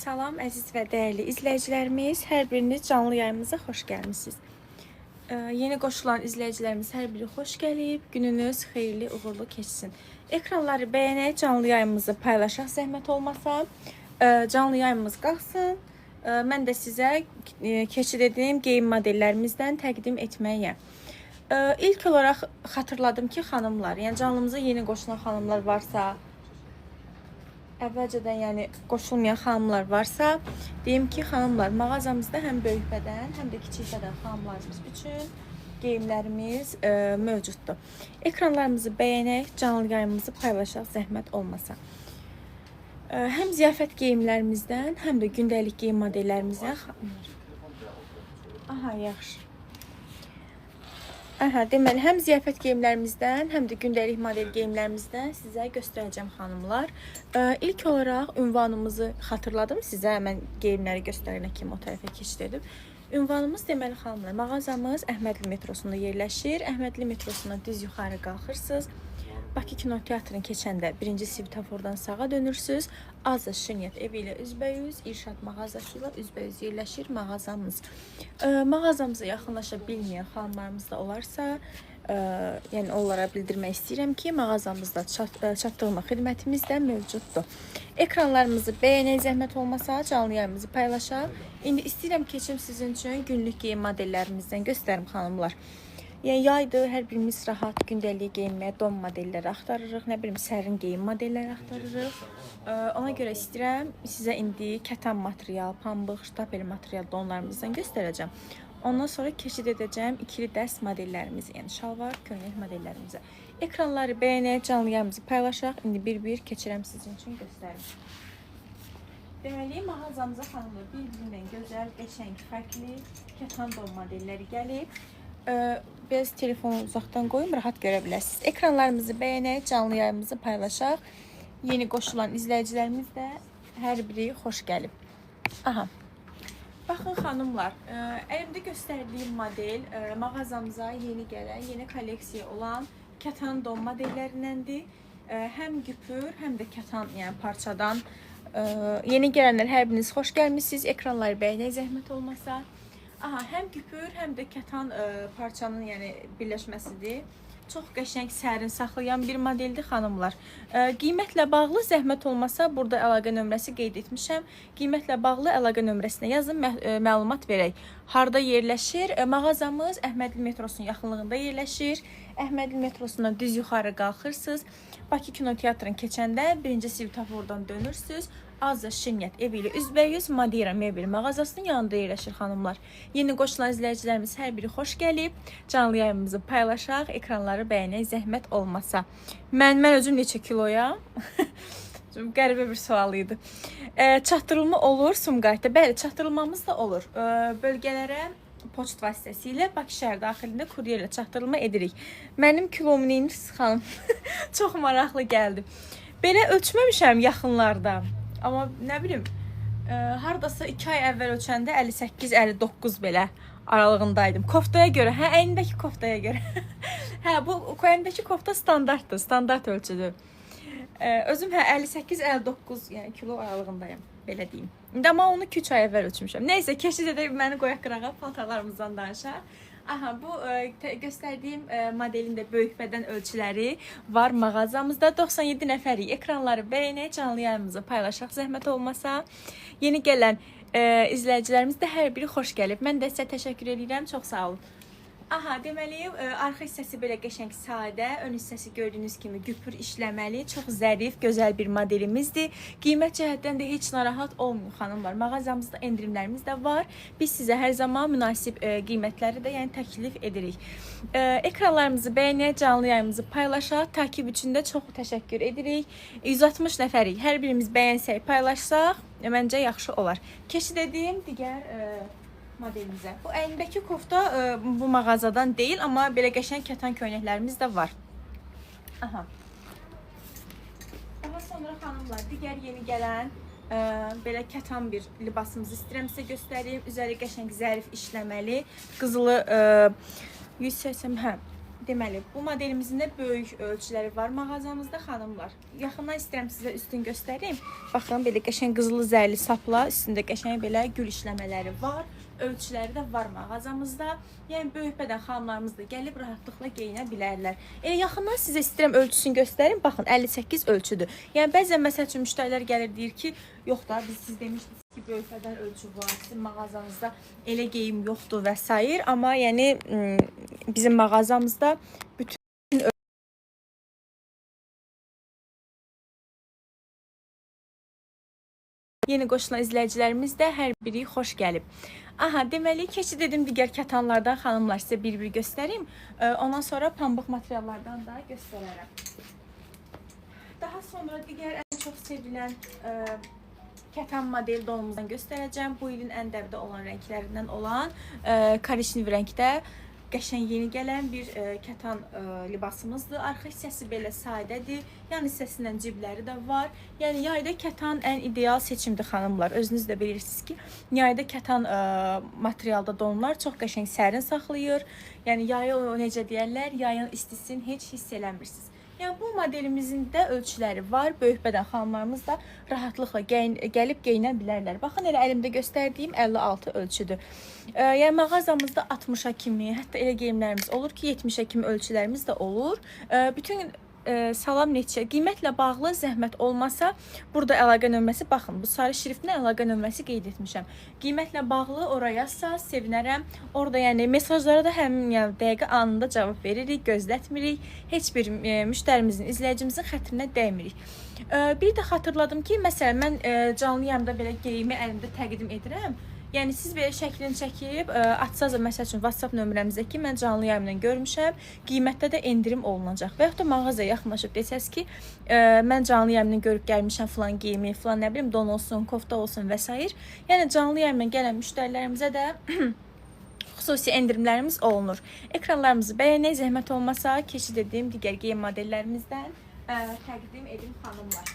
Salam əziz və dəyərli izləyicilərimiz, hər biriniz canlı yayımıza xoş gəlmisiniz. Yeni qoşulan izləyicilərimiz hər biri xoş gəlib, gününüz xeyirli, uğurlu keçsin. Ekranları bəyənək, canlı yayımımızı paylaşaq zəhmət olmasa, canlı yayımımız qalsın. Mən də sizə keçid edeyim geyim modellərimizdən təqdim etməyəm. İlk olaraq xatırladım ki, xanımlar, yəni canlımıza yeni qoşulan xanımlar varsa, əvvəlcədən yəni qoşulmayan xanımlar varsa, deyim ki, xanımlar, mağazamızda həm böyük bədən, həm də kiçik bədən xanımlarımız üçün geyimlərimiz mövcuddur. Ekranlarımızı bəyənək, canlı yayımımızı paylaşaq zəhmət olmasa. Həm ziyafət geyimlərimizdən, həm də gündəlik geyim modellərimizdən yaxşı. Deməli, həm ziyafət geyimlərimizdən, həm də gündəlik model geyimlərimizdən sizə göstərəcəm xanımlar. İlk olaraq ünvanımızı xatırladım sizə, mən geyimləri göstərənə kimi o tərəfə keçid edib. Ünvanımız deməli xanımlar, mağazamız Əhmədli metrosunda yerləşir. Əhmədli metrosundan düz yuxarı qalxırsınız. Bakı Kinoteatrın keçəndə birinci svetofordan sağa dönürsünüz. Azza Şirniyyət evi ilə üzbəyüz, İrşad mağazası ilə üzbəyüz yerləşir mağazamız. Mağazamıza yaxınlaşa bilməyən xanımlarımız da olarsa, yəni onlara bildirmək istəyirəm ki, mağazamızda çatdırılma xidmətimiz də mövcuddur. Ekranlarımızı bəyənək zəhmət olmasa, canlı yayımımızı paylaşaq. İndi istəyirəm keçim sizin üçün günlük geyim modellərimizdən göstərim xanımlar. Yəni yaydır, hər birimiz rahat gündəlik geyinməyə don modelləri axtarırıq, nə bilim sərin geyim modelləri axtarırıq. Ona görə istəyirəm sizə indi kətan material, pambıq, ştapeli material donlarımızdan göstərəcəm. Ondan sonra keçid edəcəm ikili dəst modellərimizi, yəni şalvar, köynək modellərimizə. Ekranları bəyənək, canlı yayımımızı paylaşaq. İndi bir-bir keçirəm sizin üçün göstərim. Deməli, mağazamıza xanımlar bir-birindən gözəl, qəşəng, fərqli kətan don modelləri gəlib. Biraz telefonu uzaqdan qoyum, rahat görə biləsiniz. Ekranlarımızı bəyənək, canlı yayımımızı paylaşaq. Yeni qoşulan izləyicilərimiz də hər biri xoş gəlib. Baxın xanımlar, əlimdə göstərdiyim model mağazamıza yeni gələn, yeni kolleksiya olan kətan don modellərindəndir. Həm güpür, həm də kətan, yəni parçadan. Yeni gələnlər hər biriniz xoş gəlmişsiniz. Ekranları bəyənək zəhmət olmasa. Həm güpür, həm də kətan parçanın yəni birləşməsidir. Çox qəşəng, sərin saxlayan bir modeldir xanımlar. Qiymətlə bağlı zəhmət olmasa, burada əlaqə nömrəsi qeyd etmişəm. Qiymətlə bağlı əlaqə nömrəsinə yazın, məlumat verək. Harda yerləşir? Mağazamız Əhmədli metrosunun yaxınlığında yerləşir. Əhmədli metrosundan düz yuxarı qalxırsınız. Bakı Kinoteatrın keçəndə birinci svetofordan dönürsünüz. Azza Şirniyyət evi ilə üzbəyüz Madira mebel mağazasının yanında yerləşir xanımlar. Yeni qoşulan izləyicilərimiz hər biri xoş gəlib. Canlı yayımımızı paylaşaq, ekranları bəyənək zəhmət olmasa. Mən özüm neçə kiloyam? Qəribə bir sual idi. Çatdırılma olur Sumqayıtda? Bəli, çatdırılmamız da olur. Bölgələrə poçt vasitəsilə Bakı şəhər daxilində kuryerlə çatdırılma edirik. Mənim kilomu neyiniz xanım? Çox maraqlı gəldi. Belə ölçməmişəm yaxınlarda. Amma nə bilim, haradasa 2 ay əvvəl ölçəndə 58-59 belə aralığındaydım. Koftaya görə, əynindəki koftaya görə. Bu əynindəki kofta standartdır, standart ölçüdür. Özüm 58-59 yəni kilo aralığındayım, belə deyim. İndi amma onu 2-3 ay əvvəl ölçmüşəm. Nəysə, keçid edək, məni qoyaq qırağa, paltarlarımızdan danışaq. Bu göstərdiyim modelin də böyük bədən ölçüləri var mağazamızda. 97 nəfərik. Ekranları bəyənək, canlı yayımımızı paylaşaq zəhmət olmasa. Yeni gələn izləyicilərimiz də hər biri xoş gəlib. Mən də sizə təşəkkür edirəm. Çox sağ olun. Deməli, arxa hissəsi belə qəşəng sadə, ön hissəsi gördüyünüz kimi güpür işləməli, çox zərif, gözəl bir modelimizdir. Qiymət cəhətdən də heç narahat olmuyor xanımlar. Mağazamızda endirimlərimiz də var. Biz sizə hər zaman münasib qiymətləri də yəni təklif edirik. Ekranlarımızı bəyənək, canlı yayımımızı paylaşaq. Takib üçün də çox təşəkkür edirik. 160 nəfərik. Hər birimiz bəyənsək, paylaşsaq, məncə yaxşı olar. Keçid edeyim digər modelimizə. Bu əynindəki kofta bu mağazadan deyil, amma belə qəşəng kətan köynəklərimiz də var. Daha sonra xanımlar, digər yeni gələn belə kətan bir libasımızı istəyirəm sizə göstəreyim. Üzəri qəşəng zərif işləməli, qızılı 180, Deməli, bu modelimizin də böyük ölçüləri var mağazamızda xanımlar. Yaxından istəyirəm sizə üstünü göstəreyim. Baxın, belə qəşəng qızılı zərli sapla, üstündə qəşəng belə gül işləmələri var. Ölçüləri də var mağazamızda. Yəni böyük bədən xanımlarımız da gəlib rahatlıqla geyinə bilərlər. Elə yaxından sizə istəyirəm ölçüsünü göstərim. Baxın, 58 ölçüdür. Yəni bəzən məsəl üçün müştərilər gəlir deyir ki, yox da siz demişdiniz ki, böyük bədən ölçü var, sizin mağazanızda elə geyim yoxdur və s. Amma yəni bizim mağazamızda bütün yeni qoşulan izləyicilərimiz də hər biri xoş gəlib. Aha, deməli, keçid edim digər kətanlardan xanımlar sizə bir-bir göstəreyim. Ondan sonra pambıq materiallardan da göstərərəm. Daha sonra digər ən çox sevilən kətan model donumuzdan göstərəcəm. Bu ilin ən dəbdə olan rənglərindən olan korичневый rəngdə qəşəng yeni gələn bir kətan libasımızdır. Arxa hissəsi belə sadədir. Yan hissəsindən cibləri də var. Yəni yayda kətan ən ideal seçimdir xanımlar. Özünüz də bilirsiniz ki, yayda kətan materialda donlar çox qəşəng sərin saxlayır. Yəni yayı necə deyərlər, yayın istisini heç hiss eləmirsiniz. Yəni bu modelimizin də ölçüləri var. Böyük bədən xanımlarımız da rahatlıqla gəlib geyinə bilərlər. Baxın, elə əlimdə göstərdiyim 56 ölçüdür. Yəni mağazamızda 60-a kimi, hətta elə geyimlərimiz olur ki, 70-ə kimi ölçülərimiz də olur. Bütün salam neçə qiymətlə bağlı zəhmət olmasa, burada əlaqə nömrəsi, baxın, bu sarı şriftlə əlaqə nömrəsi qeyd etmişəm. Qiymətlə bağlı oraya yazsa sevinərəm. Orada yəni mesajlara da həmin yəni dəqiqə anında cavab veririk, gözlətmirik. Heç bir müştərimizin, izləyicimizin xətrinə dəymirik. Bir də xatırladım ki, məsələn mən canlı yayımda belə geyimi əlimdə təqdim edirəm. Yəni siz belə şəklini çəkib atsaz da məsəl üçün WhatsApp nömrəmizdə ki, mən canlı yayımla görmüşəm, qiymətdə də endirim olunacaq. Və yaxud da mağazaya yaxınlaşıb desəz ki, mən canlı yayımla görüb gəlmişəm filan geyimi, filan nə bilim don olsun, kofta olsun və s. Yəni canlı yayımla gələn müştərilərimizə də xüsusi endirimlərimiz olunur. Ekranlarımızı bəyənək, zəhmət olmasa keçid edeyim digər geyim modellərimizdən təqdim edim xanımlar.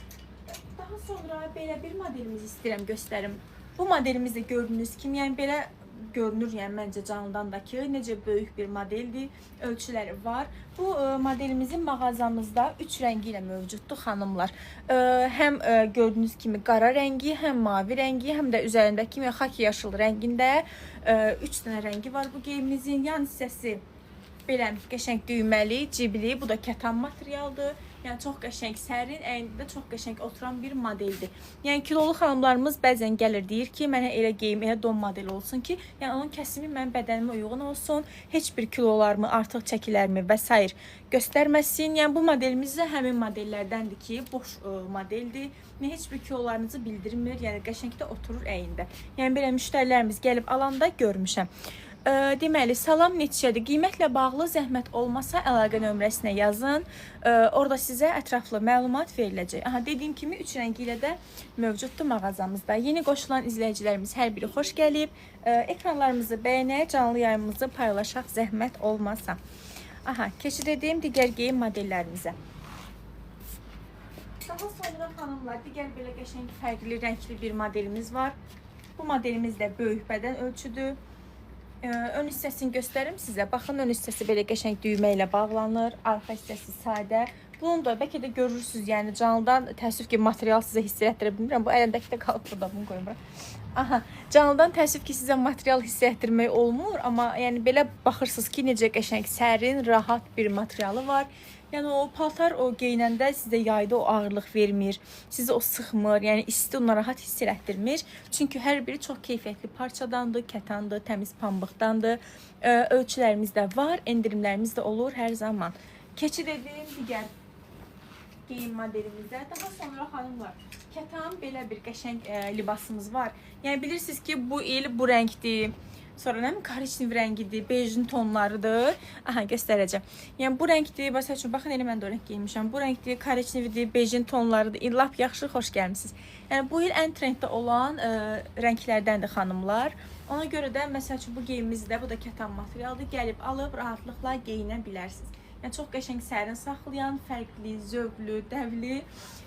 Daha sonra belə bir modelimizi istəyirəm göstərim. Bu modelimiz də gördüyünüz kimi, yəni belə görünür, yəni məncə canlıdan da ki, necə böyük bir modeldir, ölçüləri var. Bu modelimizin mağazamızda 3 rəngi ilə mövcuddur xanımlar. Həm gördüyünüz kimi qara rəngi, həm mavi rəngi, həm də üzərindəki xaki yaşıl rəngində 3 dənə rəngi var bu geyimimizin. Yan hissəsi belə qəşəng düyməli, cibli, bu da kətan materialdır. Yəni çox qəşəng, sərin, əynində çox qəşəng oturan bir modeldir. Yəni kilolu xanımlarımız bəzən gəlir deyir ki, mənə elə geyim, elə don modeli olsun ki, yəni onun kəsimi mənim bədənimə uyğun olsun, heç bir kilolarımı, artıq çəkilərimi və s. göstərməsin. Yəni bu modelimiz də həmin modellərdəndir ki, boş modeldir. Heç bir kilolarınızı bildirmir, yəni qəşəngdə oturur əynində. Yəni belə müştərilərimiz gəlib alanda görmüşəm. Deməli, salam neçədir? Qiymətlə bağlı zəhmət olmasa əlaqə nömrəsinə yazın. Orada sizə ətraflı məlumat veriləcək. Aha, dediyim kimi 3 rəngi ilə də mövcuddur mağazamızda. Yeni qoşulan izləyicilərimiz hər biri xoş gəlib. Ekranlarımızı bəyənək, canlı yayımımızı paylaşaq zəhmət olmasa. Aha, keçid edeyim digər geyim modellərimizə. Daha sonra xanımlar, digər belə qəşəng fərqli rəngli bir modelimiz var. Bu modelimiz də böyük bədən ölçüdür. Ön hissəsini göstərim sizə. Baxın, ön hissəsi belə qəşəng düymə ilə bağlanır. Arxa hissəsi sadə. Bunu da bəlkə də görürsünüz, yəni canlıdan təəssüf ki, material sizə hiss etdirə bilmirəm. Bu əlindəki də qalıb burada, bunu qoymuram. Aha, canlıdan təəssüf ki, sizə material hiss etdirmək olmur, amma yəni belə baxırsınız ki, necə qəşəng, sərin, rahat bir materialı var. Yəni o paltar o geyinəndə sizə yayda o ağırlıq vermir, sizi o sıxmır, yəni isti narahat hiss etdirmir. Çünki hər biri çox keyfiyyətli parçadandır, kətandır, təmiz pambıqdandır. Ölçülərimiz də var, endirimlərimiz də olur hər zaman. Keçid edeyim digər geyim modelimizdə. Daha sonra xanımlar, kətan belə bir qəşəng libasımız var. Yəni bilirsiniz ki, bu il bu rəngdir. Sonra nə mi? Korичневый rəngidir, bejin tonlarıdır. Aha, göstərəcəm. Yəni bu rəngdir, baxın elə mən də o rəng geymişəm. Bu rəngdir, korичневыйdir, bejin tonlarıdır. Lap yaxşı, xoş gəlmisiniz. Yəni bu il ən trenddə olan rənglərdəndir xanımlar. Ona görə də məsəl üçün bu geyimimiz də, bu da kətan materialdır. Gəlib alıb rahatlıqla geyinə bilərsiniz. Yəni çox qəşəng sərin saxlayan, fərqli, zövqlü, dəvli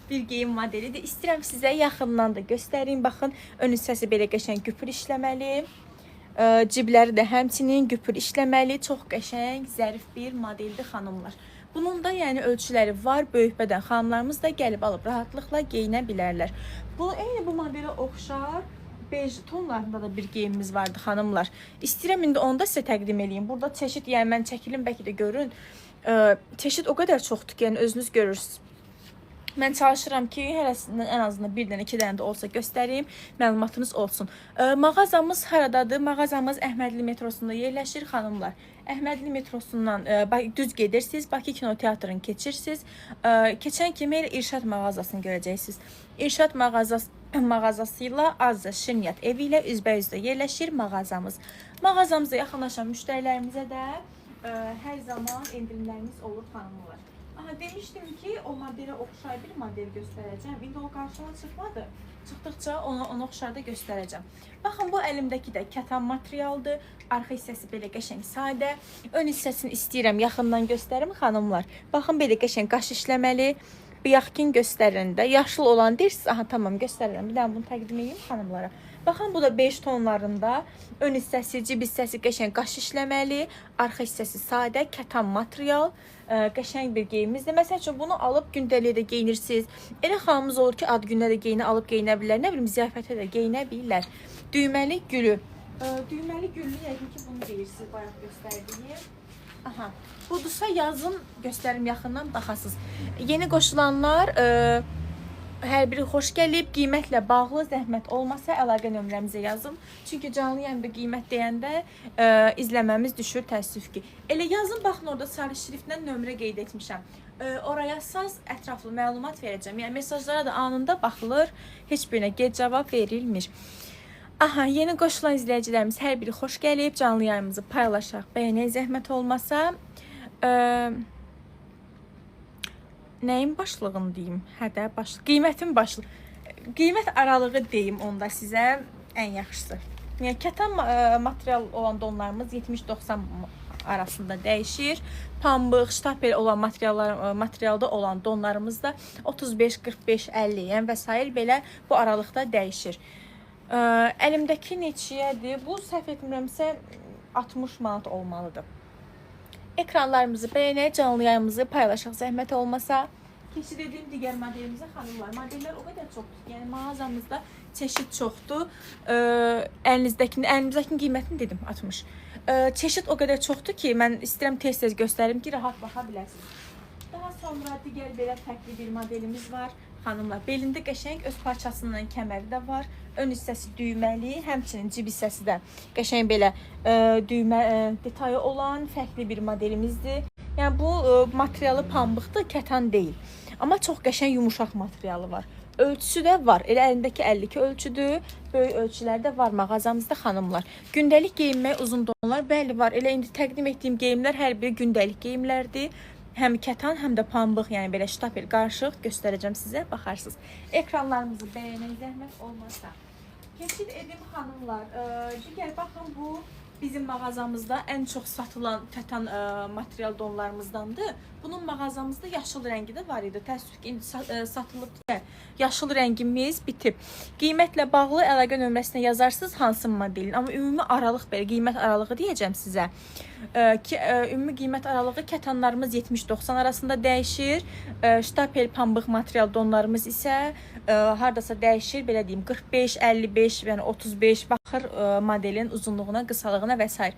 bir geyim modelidir. İstəyirəm sizə yaxından da göstəreyim. Baxın, ön hissəsi belə qəşəng güpür işləməli. Cibləri də həmçinin güpür işləməli, çox qəşəng, zərif bir modeldir xanımlar. Bunun da yəni ölçüləri var, böyük bədən xanımlarımız da gəlib alıb rahatlıqla geyinə bilərlər. Eyni bu modelə oxşar bej tonlarında da bir geyimimiz vardı xanımlar. İstəyirəm indi onu da sizə təqdim edeyim. Burada çeşid, yəni mən çəkilim, bəlkə də görün. Çeşid o qədər çoxdur ki, yəni özünüz görürsünüz. Mən çalışıram ki, hərəsindən ən azından bir dənə, iki dənə də olsa göstəreyim, məlumatınız olsun. Mağazamız haradadır? Mağazamız Əhmədli metrosunda yerləşir xanımlar. Əhmədli metrosundan düz gedirsiniz, Bakı kinoteatrını keçirsiniz. Keçən kimi elə İrşad mağazasını görəcəksiniz. İrşad mağazası ilə Azza Şirniyyat evi ilə üzbəyüzdə yerləşir mağazamız. Mağazamıza yaxınlaşan müştərilərimizə də hər zaman endirimlərimiz olur xanımlar. Demişdim ki, o modelə oxşar bir model göstərəcəm. İndi o qarşıma çıxmadı. Çıxdıqca onu oxşar da göstərəcəm. Baxın, bu əlimdəki də kətan materialdır. Arxa hissəsi belə qəşəng sadə. Ön hissəsini istəyirəm yaxından göstərim xanımlar. Baxın, belə qəşəng qaş işləməli. Bir yaxın göstərəndə yaşıl olan deyirsiniz. Aha, tamam, göstərirəm. Bir dənə bunu təqdim edeyim xanımlara. Baxın, bu da bej tonlarında. Ön hissəsi, cib hissəsi qəşəng qaş işləməli. Arxa hissəsi sadə, kətan material. Qəşəng bir geyimimizdir. Məsəl üçün bunu alıb gündəliyə də geyinirsiniz. Elə xanımız olur ki, ad günə də alıb geyinə bilər. Nə bilim, ziyafətə də geyinə bilirlər. Düyməli gülü. Düyməli güllü yəqin ki, bunu deyirsiniz, bayaq göstərdiyim. Aha. Budursa yazın, göstərim yaxından baxasınız. Yeni qoşulanlar hər biri xoş gəlib. Qiymətlə bağlı zəhmət olmasa əlaqə nömrəmizə yazın. Çünki canlı yayında qiymət deyəndə izləməmiz düşür, təəssüf ki. Elə yazın, baxın, orada sarı şriftlə nömrə qeyd etmişəm. Oraya yazsaz ətraflı məlumat verəcəm. Yəni mesajlara da anında baxılır. Heç birinə gec cavab verilmir. Aha, yeni qoşulan izləyicilərimiz hər biri xoş gəlib. Canlı yayımızı paylaşaq. Bəyənək zəhmət olmasa. Nəyin başlığını deyim? Hədə başlıq. Qiymətin başlıq. Qiymət aralığı deyim onda sizə ən yaxşısı. Yəni kətan material olan donlarımız 70-90 arasında dəyişir. Pambıq, ştapel olan materialda olan donlarımız da 35-45, 50 yəni və s. belə bu aralıqda dəyişir. Əlimdəki neçəyədir? Bu səhv etmirəmsə 60 manat olmalıdır. Ekranlarımızı bəyənək, canlı yayımızı paylaşaq zəhmət olmasa. Keçid edeyim digər modelimizə xanımlar. Modellər o qədər çoxdur. Yəni mağazamızda çeşid çoxdur. Əlimizdəkinin qiymətini dedim 60. Çeşid o qədər çoxdur ki, mən istəyirəm tez-tez göstərim ki, rahat baxa biləsiniz. Daha sonra digər belə fərqli bir modelimiz var. Xanımlar, belində qəşəng öz parçasından kəməri də var. Ön hissəsi düyməli, həmçinin cib hissəsi də qəşəng belə düymə detayı olan fərqli bir modelimizdir. Yəni bu materialı pambıqdır, kətan deyil. Amma çox qəşəng yumuşaq materialı var. Ölçüsü də var. Elə əlindəki 52 ölçüdür. Böyük ölçülər də var mağazamızda xanımlar. Gündəlik geyinməyə uzun donlar bəli var. Elə indi təqdim etdiyim geyimlər hər biri gündəlik geyimlərdir. Həm kətan, həm də pambıq, yəni belə ştapel qarışıq göstərəcəm sizə, baxarsınız. Ekranlarımızı bəyənək zəhmət olmasa. Keçid edim xanımlar. Digər baxın, bu bizim mağazamızda ən çox satılan kətan material donlarımızdandır. Bunun mağazamızda yaşıl rəngi də var idi. Təəssüf ki, indi satılıb deyər. Yaşıl rəngimiz bitib. Qiymətlə bağlı əlaqə nömrəsinə yazarsınız hansı modelin. Amma ümumi aralıq belə, qiymət aralığı deyəcəm sizə. Ümumi qiymət aralığı kətanlarımız 70-90 arasında dəyişir. Ştapel pambıq material donlarımız isə hardasa dəyişir, belə deyim, 45, 55, yəni 35 baxır modelin uzunluğuna, qısalığına və s.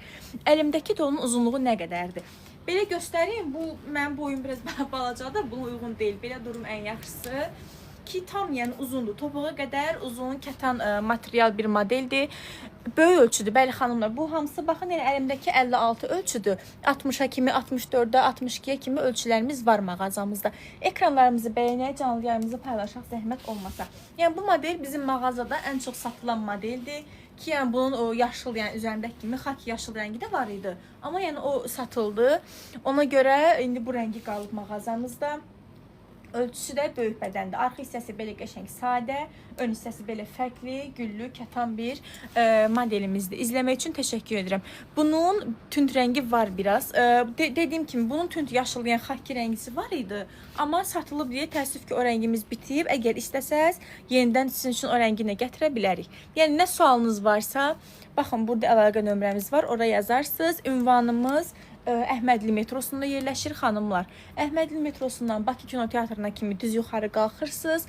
Əlimdəki donun uzunluğu nə qədərdir? Belə göstəreyim, bu mənim boyum biraz balacadır, buna uyğun deyil. Belə durum ən yaxşısı. Ki tam yəni uzundur. Topuğa qədər uzun kətan material bir modeldir. Böyük ölçüdür. Bəli xanımlar, bu hamısı baxın, yəni əlimdəki 56 ölçüdür. 60-a kimi, 64-də, 62-yə kimi ölçülərimiz var mağazamızda. Ekranlarımızı bəyənək, canlı yayımızı paylaşaq zəhmət olmasa. Yəni bu model bizim mağazada ən çox satılan modeldir. Ki yəni bunun o yaşıl, yəni üzərindəki kimi xaki yaşıl rəngi də var idi. Amma yəni o satıldı. Ona görə indi bu rəngi qalıb mağazamızda. Ölçüsü də böyük bədəndir. Arxa hissəsi belə qəşəng sadə, ön hissəsi belə fərqli, güllü, kətan bir modelimizdir. İzləmək üçün təşəkkür edirəm. Bunun tünd rəngi var biraz. Dediyim kimi bunun tünd yaşıl, yəni xaki rəngisi var idi. Amma satılıb deyə təəssüf ki, o rəngimiz bitib. Əgər istəsəz, yenidən sizin üçün o rənginə gətirə bilərik. Yəni nə sualınız varsa, baxın burada əlaqə nömrəmiz var. Oraya yazarsınız. Ünvanımız Əhmədli metrosunda yerləşir xanımlar. Əhmədli metrosundan Bakı kinoteatrına kimi düz yuxarı qalxırsınız.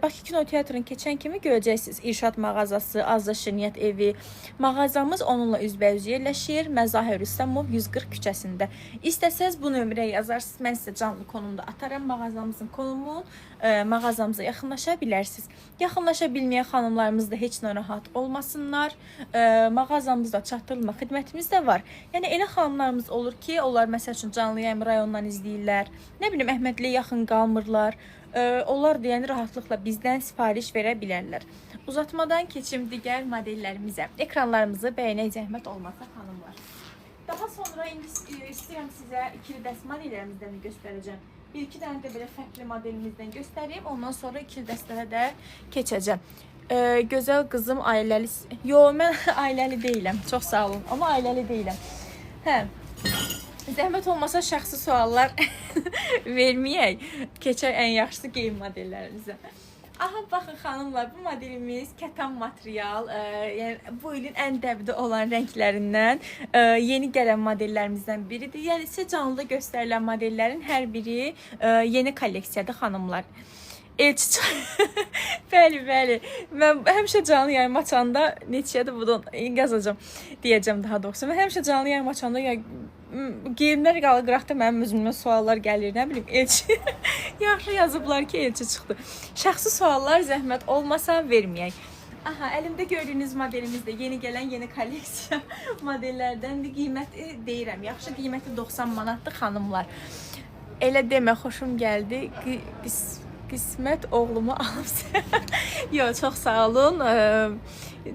Bakı kinoteatrını keçən kimi görəcəksiniz. İrşad mağazası, Azza Şirniyyət evi. Mağazamız onunla üzbəüz yerləşir. Məzahir Rüstəmov 140 küçəsində. İstəsəz bu nömrəyə yazarsınız. Mən sizə canlı konumda atarım mağazamızın konumu. Mağazamıza yaxınlaşa bilərsiniz. Yaxınlaşa bilməyən xanımlarımız da heç narahat olmasınlar. Mağazamızda çatdırılma xidmətimiz də var. Yəni elə xanımlarımız olur ki, onlar məsəl üçün canlı yayım rayondan izləyirlər. Nə bilim Əhmədliyə yaxın qalmırlar. Onlar da yəni rahatlıqla bizdən sifariş verə bilərlər. Uzatmadan keçim digər modellərimizə. Ekranlarımızı bəyənək zəhmət olmasa xanımlar. Daha sonra indi istəyirəm sizə ikili dəst modellərimizdən göstərəcəm. Bir-iki dənə də belə fərqli modelimizdən göstəreyim. Ondan sonra ikili dəstələ də keçəcəm. Gözəl qızım ailəli... Yox, mən ailəli deyiləm. Çox sağ olun. Amma ailəli deyiləm. Hə. Zəhmət olmasa şəxsi suallar verməyək. Keçək ən yaxşısı geyim modellərimizə. Aha, baxın xanımlar, bu modelimiz kətan material, yəni bu ilin ən dəbdə olan rənglərindən yeni gələn modellərimizdən biridir. Yəni sizə canlıda göstərilən modellərin hər biri yeni kolleksiyadır xanımlar. Elçi bəli, bəli. Mən həmişə canlı yayım açanda neçədir budan yazacağam deyəcəm daha doğrusu. Mən həmişə canlı yayım açanda geyimlər qalqıraqda mənim özümdən suallar gəlir, nə bilim, elçi yaxşı yazıblar ki, elçi çıxdı. Şəxsi suallar zəhmət olmasa verməyək. Aha, əlimdə gördüyünüz modelimiz də yeni gələn yeni kolleksiya modellərdəndir. Qiyməti deyirəm, yaxşı qiyməti 90 manatdır xanımlar. Elə demə, xoşum gəldi. Qismət oğlumu alıbsa. Yox, çox sağ olun.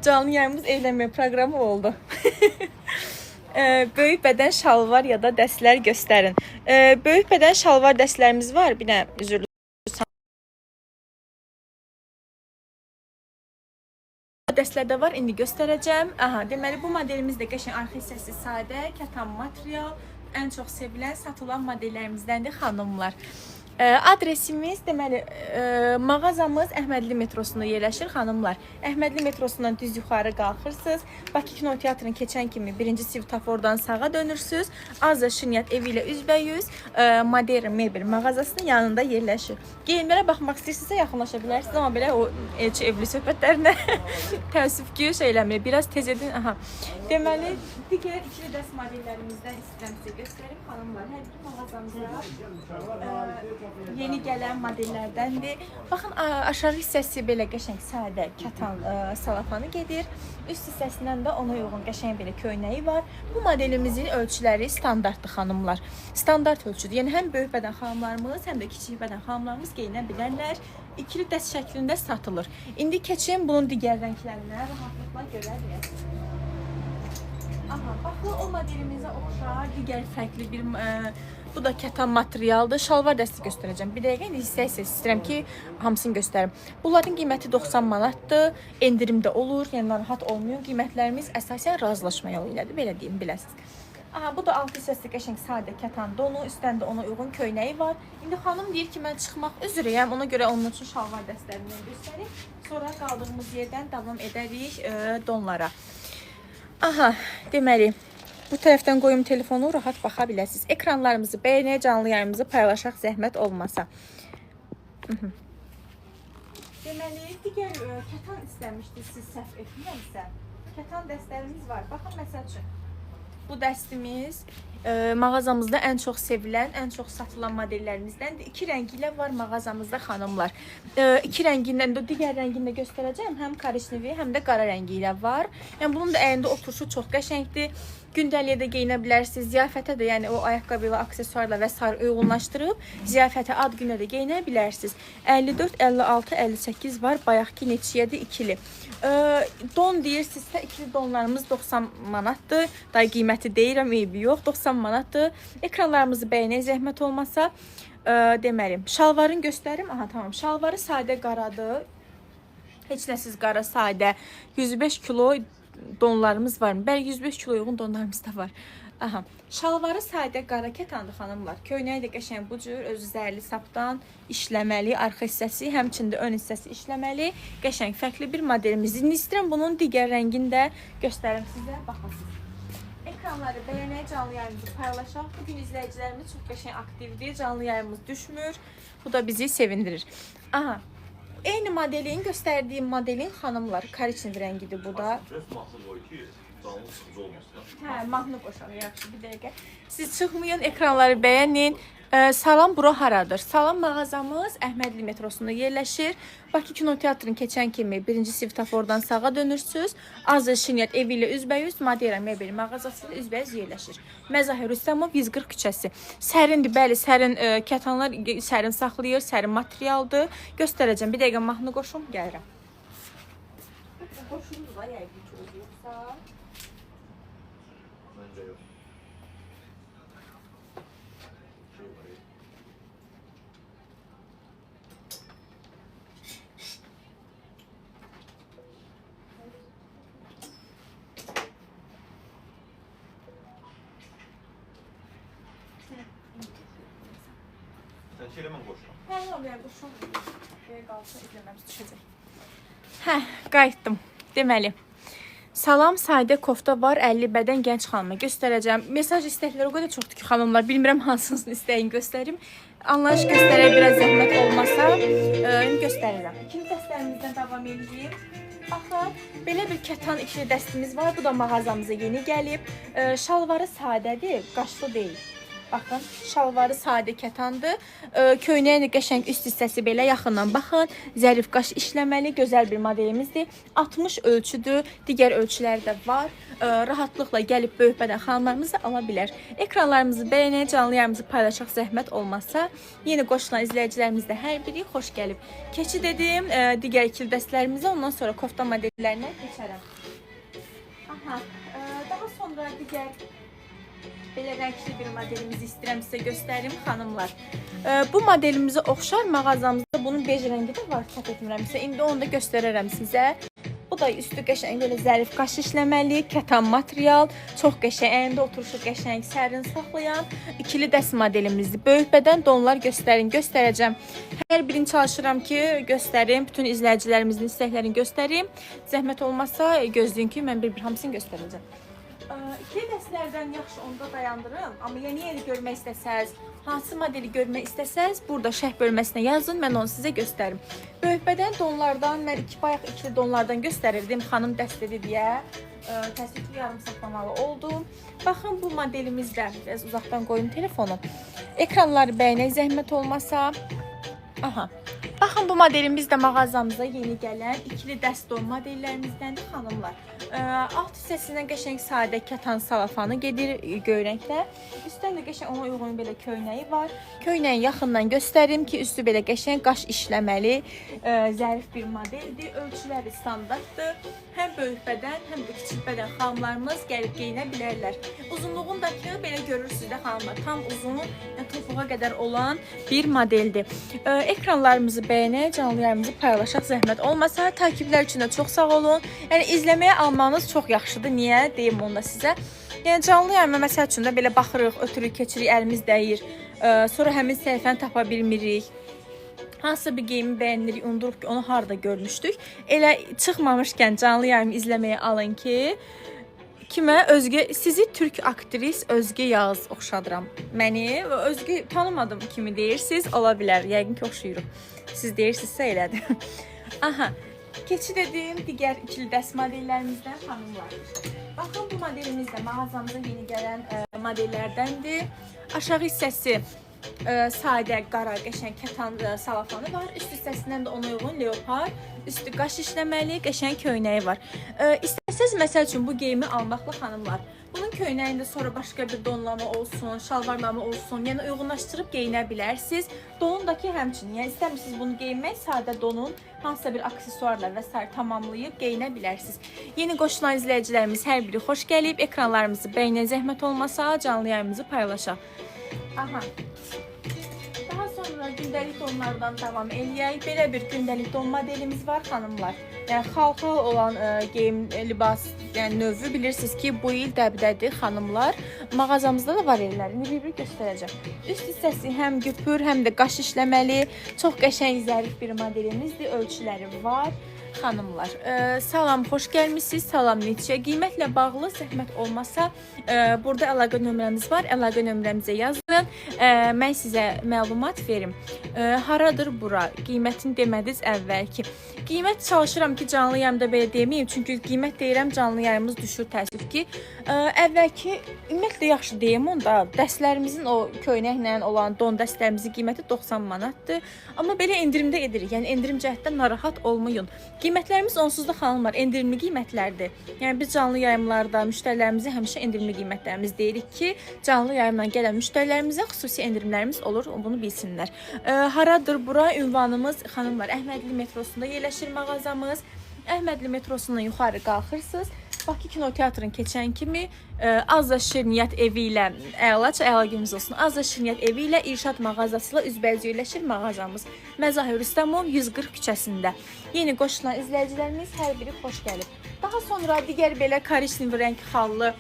Canlı yayımız eylənmə proqramı oldu. Böyük bədən şalvar ya da dəstlər göstərin. Böyük bədən şalvar dəstlərimiz var. Bir dənə üzrlü. Dəstlərdə var, indi göstərəcəm. Aha, deməli bu modelimiz də qəşəng arxa hissəsi sadə, kətan material, ən çox sevilən, satılan modellərimizdəndir xanımlar. Adresimiz, deməli, mağazamız Əhmədli metrosunda yerləşir xanımlar. Əhmədli metrosundan düz yuxarı qalxırsınız. Bakı kinoteatrını keçən kimi birinci svetofordan sağa dönürsünüz. Azza Şirniyyət evi ilə üzbəyüz Modern mebel mağazasının yanında yerləşir. Geyimlərə baxmaq istəyirsinizsə yaxınlaşa bilərsiniz, amma belə o elçi evli söhbətlərinə təəssüf ki, eləmir. Biraz tez edin. Aha. Deməli, digər ikili dəst modellərimizdən istəyirəm sizə göstərim xanımlar. Hər bir mağazamıza yeni gələn modellərdəndir. Baxın, aşağı hissəsi belə qəşəng sadə kətan salafanı gedir. Üst hissəsindən də ona uyğun qəşəng belə köynəyi var. Bu modelimizin ölçüləri standartdır xanımlar. Standart ölçüdür. Yəni həm böyük bədən xanımlarımız, həm də kiçik bədən xanımlarımız geyinə bilərlər. İkili dəst şəklində satılır. İndi keçin bunun digər rənglərinə rahatlıqla görə bilərsiniz. Aha, baxın, o modelimizə oxşar digər fərqli bir bu da kətan materialdır. Şalvar dəsti göstərəcəm. Bir dəqiqə indi hissə istəyirəm ki, hamısını göstərim. Bunların qiyməti 90 manatdır. Endirimdə olur, yəni narahat olmuyor. Qiymətlərimiz əsasən razılaşma yolu ilədir. Belə deyim, biləsiniz. Aha, bu da alt hissəsi qəşəng sadə kətan donu, üstdən də ona uyğun köynəyi var. İndi xanım deyir ki, mən çıxmaq üzrəyəm. Ona görə onun üçün şalvar dəstlərindən göstərim. Sonra qaldığımız yerdən davam edərik donlara. Aha, deməli, bu tərəfdən qoyum telefonu, rahat baxa biləsiniz. Ekranlarımızı bəyənək, canlı yayımızı paylaşaq zəhmət olmasa. Deməli, digər kətan istəmişdik siz səhv etmirəmsə. Kətan dəstlərimiz var. Baxın, məsəl üçün, bu dəstimiz mağazamızda ən çox sevilən, ən çox satılan modellərimizdəndir. İki rəngi ilə var mağazamızda xanımlar. İki rəngindən də digər rəngini də göstərəcəm. Həm korişnevi, həm də qara rəngi ilə var. Yəni bunun da əyində oturuşu çox qəşəngdir. Gündəliyə də geyinə bilərsiniz. Ziyafətə də, yəni o ayaqqabı ilə, aksesuarla və sair uyğunlaşdırıb ziyafətə ad günə də geyinə bilərsiniz. 54, 56, 58 var. Bayaqki neçəyədir? İkili. Don deyirsinizsə, ikili donlarımız 90 manatdır. Daha qiyməti deyirəm, eybi yox. 90 manatdır. Ekranlarımızı bəyənək zəhmət olmasa. Deməli, şalvarın göstərim. Aha, tamam. Şalvarı sadə qaradır. Heç nəsiz qara, sadə. 105 kilo donlarımız var mı? Bəli, 105 kilo uyğun donlarımız da var. Aha. Şalvarı sadə qara kətandı xanımlar. Köynəyi də qəşəng bu cür özü zərli sapdan işləməli, arxa hissəsi, həmçində ön hissəsi işləməli. Qəşəng fərqli bir modelimiz. İndi istəyirəm bunun digər rəngini də göstərim sizə. Baxasınız. Ekranları bəyənək, canlı yayımızı paylaşaq. Bugün izləyicilərimiz çox qəşəng aktivdir. Canlı yayımız düşmür. Bu da bizi sevindirir. Aha. Eyni modelin, göstərdiyim modelin xanımlar. Kariçin rəngidir bu da. Hə, mahnı qoşalım, yaxşı, bir dəqiqə. Siz çıxmayın, ekranları bəyənin. Salam, bura haradır? Salam mağazamız Əhmədli metrosunda yerləşir. Bakı Kinoteatrın keçən kimi 1-ci svetofordan sağa dönürsünüz. Azər Şinyat evi ilə üzbəyüz Madera mebel mağazası ilə üzbəyüz yerləşir. Məzahir Rüstəmov 140 küçəsi. Sərindir, bəli, sərin kətanlar sərin saxlayır, sərin materialdır. Göstərəcəm. Bir dəqiqə mahnı qoşum, gəlirəm. Qoşumuz var, yəqin ki, yoxsa. Məncə yox. Hə, qayıtdım. Deməli, salam, sadə kofta var, 50 bədən gənc xanıma göstərəcəm. Mesaj istəkləri o qədər çoxdur ki, xanımlar, bilmirəm hansını istəyin göstərim. Anlayış göstərək, biraz zəhmət olmasa, göstərirəm. İkinci dəstlərimizdən davam edeyim. Baxın, belə bir kətan ikili dəstimiz var. Bu da mağazamıza yeni gəlib. Şalvarı sadədir, qaşlı deyil. Baxın, şalvarı sadə kətandır. Köynəyin qəşəng üst hissəsi belə yaxından baxın. Zərif qaş işləməli, gözəl bir modelimizdir. 60 ölçüdür, digər ölçüləri də var. Rahatlıqla gəlib böyük bədən xanımlarımızı ala bilər. Ekranlarımızı bəyənək, canlı yayımızı paylaşaq zəhmət olmazsa. Yeni qoşulan izləyicilərimiz də hər biri xoş gəlib. Keçid edim digər ikili dəstlərimizə, ondan sonra kofta modellərinə keçərəm. Aha, daha sonra digər belə rəngli bir modelimizi istəyirəm sizə göstərim xanımlar. Bu modelimizi oxşar mağazamızda bunun bej rəngi də var, səhv etmirəmsə. İndi onu da göstərərəm sizə. Bu da üstü qəşəng belə zərif qaş işləməli, kətan material, çox qəşəng, əyində oturuşu qəşəng, sərin saxlayan ikili dəst modelimizdir. Böyük bədən donlar göstərəcəm. Hər birini çalışıram ki, göstərim, bütün izləyicilərimizin istəklərini göstərim. Zəhmət olmazsa gözləyin ki, mən bir hamısını göstərəcəm. İkili dəstlərdən yaxşı onda dayandırım. Amma yeni görmək istəsəz, hansı modeli görmək istəsəz, burada şərh bölməsinə yazın, mən onu sizə göstərim. Böyük bədən donlardan, mən bayaq ikili donlardan göstərirdim, xanım dəstədi deyə. Təsviki yarım saxlamalı oldum. Baxın, bu modelimizdə, biraz uzaqdan qoyum telefonu. Ekranları bəyənək, zəhmət olmasa. Aha. Baxın, bu modelimiz də mağazamıza yeni gələn ikili dəst don modellərimizdəndir xanımlar. Alt hissəsindən qəşəng sadə kətan salafanı gedir göy rəngdə. Üstdən də qəşəng ona uyğun belə köynəyi var. Köynəyi yaxından göstərim ki, üstü belə qəşəng qaş işləməli, zərif bir modeldir. Ölçüləri standartdır. Həm böyük bədən, həm də kiçik bədən xanımlarımız gəlib geyinə bilərlər. Uzunluğundakı belə görürsünüz də xanımlar, tam uzun, topuğa qədər olan bir modeldir. Ekranlarımızı bəyənək, canlı yayımızı paylaşaq zəhmət olmasa. Takiplər üçün də çox sağ olun. Yəni izləməyə almanız çox yaxşıdır. Niyə? Deyim onu da sizə. Yəni canlı yayıma məsəl üçün də belə baxırıq, ötürük, keçirik, əlimiz dəyir. Sonra həmin səhifəni tapa bilmirik. Hansısa bir geyimi bəyənirik, unuduruq ki, onu harada görmüşdük. Elə çıxmamışkən canlı yayımı izləməyə alın ki, kimə? Özgə, sizi türk aktris Özgə Yağız oxşadıram. Məni Özgə tanımadım kimi deyirsiniz, ola bilər. Yəqin ki, oxşuyuruq. Siz deyirsinizsə elədir. Aha, keçid edeyim digər ikili dəst modellərimizdən xanımlar. Baxın, bu modelimiz də mağazamıza yeni gələn modellərdəndir. Aşağı hissəsi sadə, qara, qəşəng kətan salafanı var. Üst hissəsindən də ona uyğun leopar, üstü qaş işləməli, qəşəng köynəyi var. İstərsəz, məsəl üçün bu geyimi almaqla xanımlar, bunun köynəyində sonra başqa bir donlama olsun, şalvarlama olsun, yəni uyğunlaşdırıb geyinə bilərsiniz. Donundakı həmçinin, yəni istəmirsiniz bunu geyinmək, sadə donun hansısa bir aksesuarla və s. tamamlayıb geyinə bilərsiniz. Yeni qoşulan izləyicilərimiz hər biri xoş gəlib. Ekranlarımızı bəyənə zəhmət olmasa, canlı yayımızı paylaşaq. Aha. Daha sonra gündəlik donlardan davam eləyək. Belə bir gündəlik don modelimiz var xanımlar. Yəni xalqal olan geyim libas, yəni növü bilirsiniz ki, bu il dəbdədir xanımlar. Mağazamızda da var ellər. İndi bir göstərəcəm. Üst hissəsi həm güpür, həm də qaş işləməli, çox qəşəng zərif bir modelimizdir. Ölçüləri var. Xanımlar, salam, xoş gəlmisiniz. Salam neçə? Qiymətlə bağlı zəhmət olmasa, burada əlaqə nömrəmiz var. Əlaqə nömrəmizə yazın. Mən sizə məlumat verim. Haradır bura? Qiymətini demədiniz əvvəlki. Qiymət çalışıram ki, canlı yayımda belə deməyim. Çünki qiymət deyirəm, canlı yayımız düşür təəssüf ki. Əvvəlki, ümumiyyətlə yaxşı deyim onda. Dəstlərimizin o köynəklə olan don dəstlərimizin qiyməti 90 manatdır. Amma belə endirimdə edirik. Yəni endirim cəhətdən narahat olmayın. Qiymətlərimiz onsuz da xanımlar endirimli qiymətlərdir. Yəni biz canlı yayımlarda müştərilərimizə həmişə endirimli qiymətlərimiz deyirik ki, canlı yayımdan gələn müştərilərimizə xüsusi endirimlərimiz olur, bunu bilsinlər. Haradır bura? Ünvanımız xanımlar Əhmədli metrosunda yerləşir mağazamız. Əhmədli metrosundan yuxarı qalxırsınız. Bakı kinoteatrın keçən kimi Azza Şirniyyət evi ilə əla gününüz olsun. Azza Şirniyyət evi ilə İrşad mağazası ilə üzbəüz yerləşir mağazamız. Məzahir Rüstəmov 140 küçəsində. Yeni qoşulan izləyicilərimiz hər biri xoş gəlib. Daha sonra digər belə korичневый rəng xallı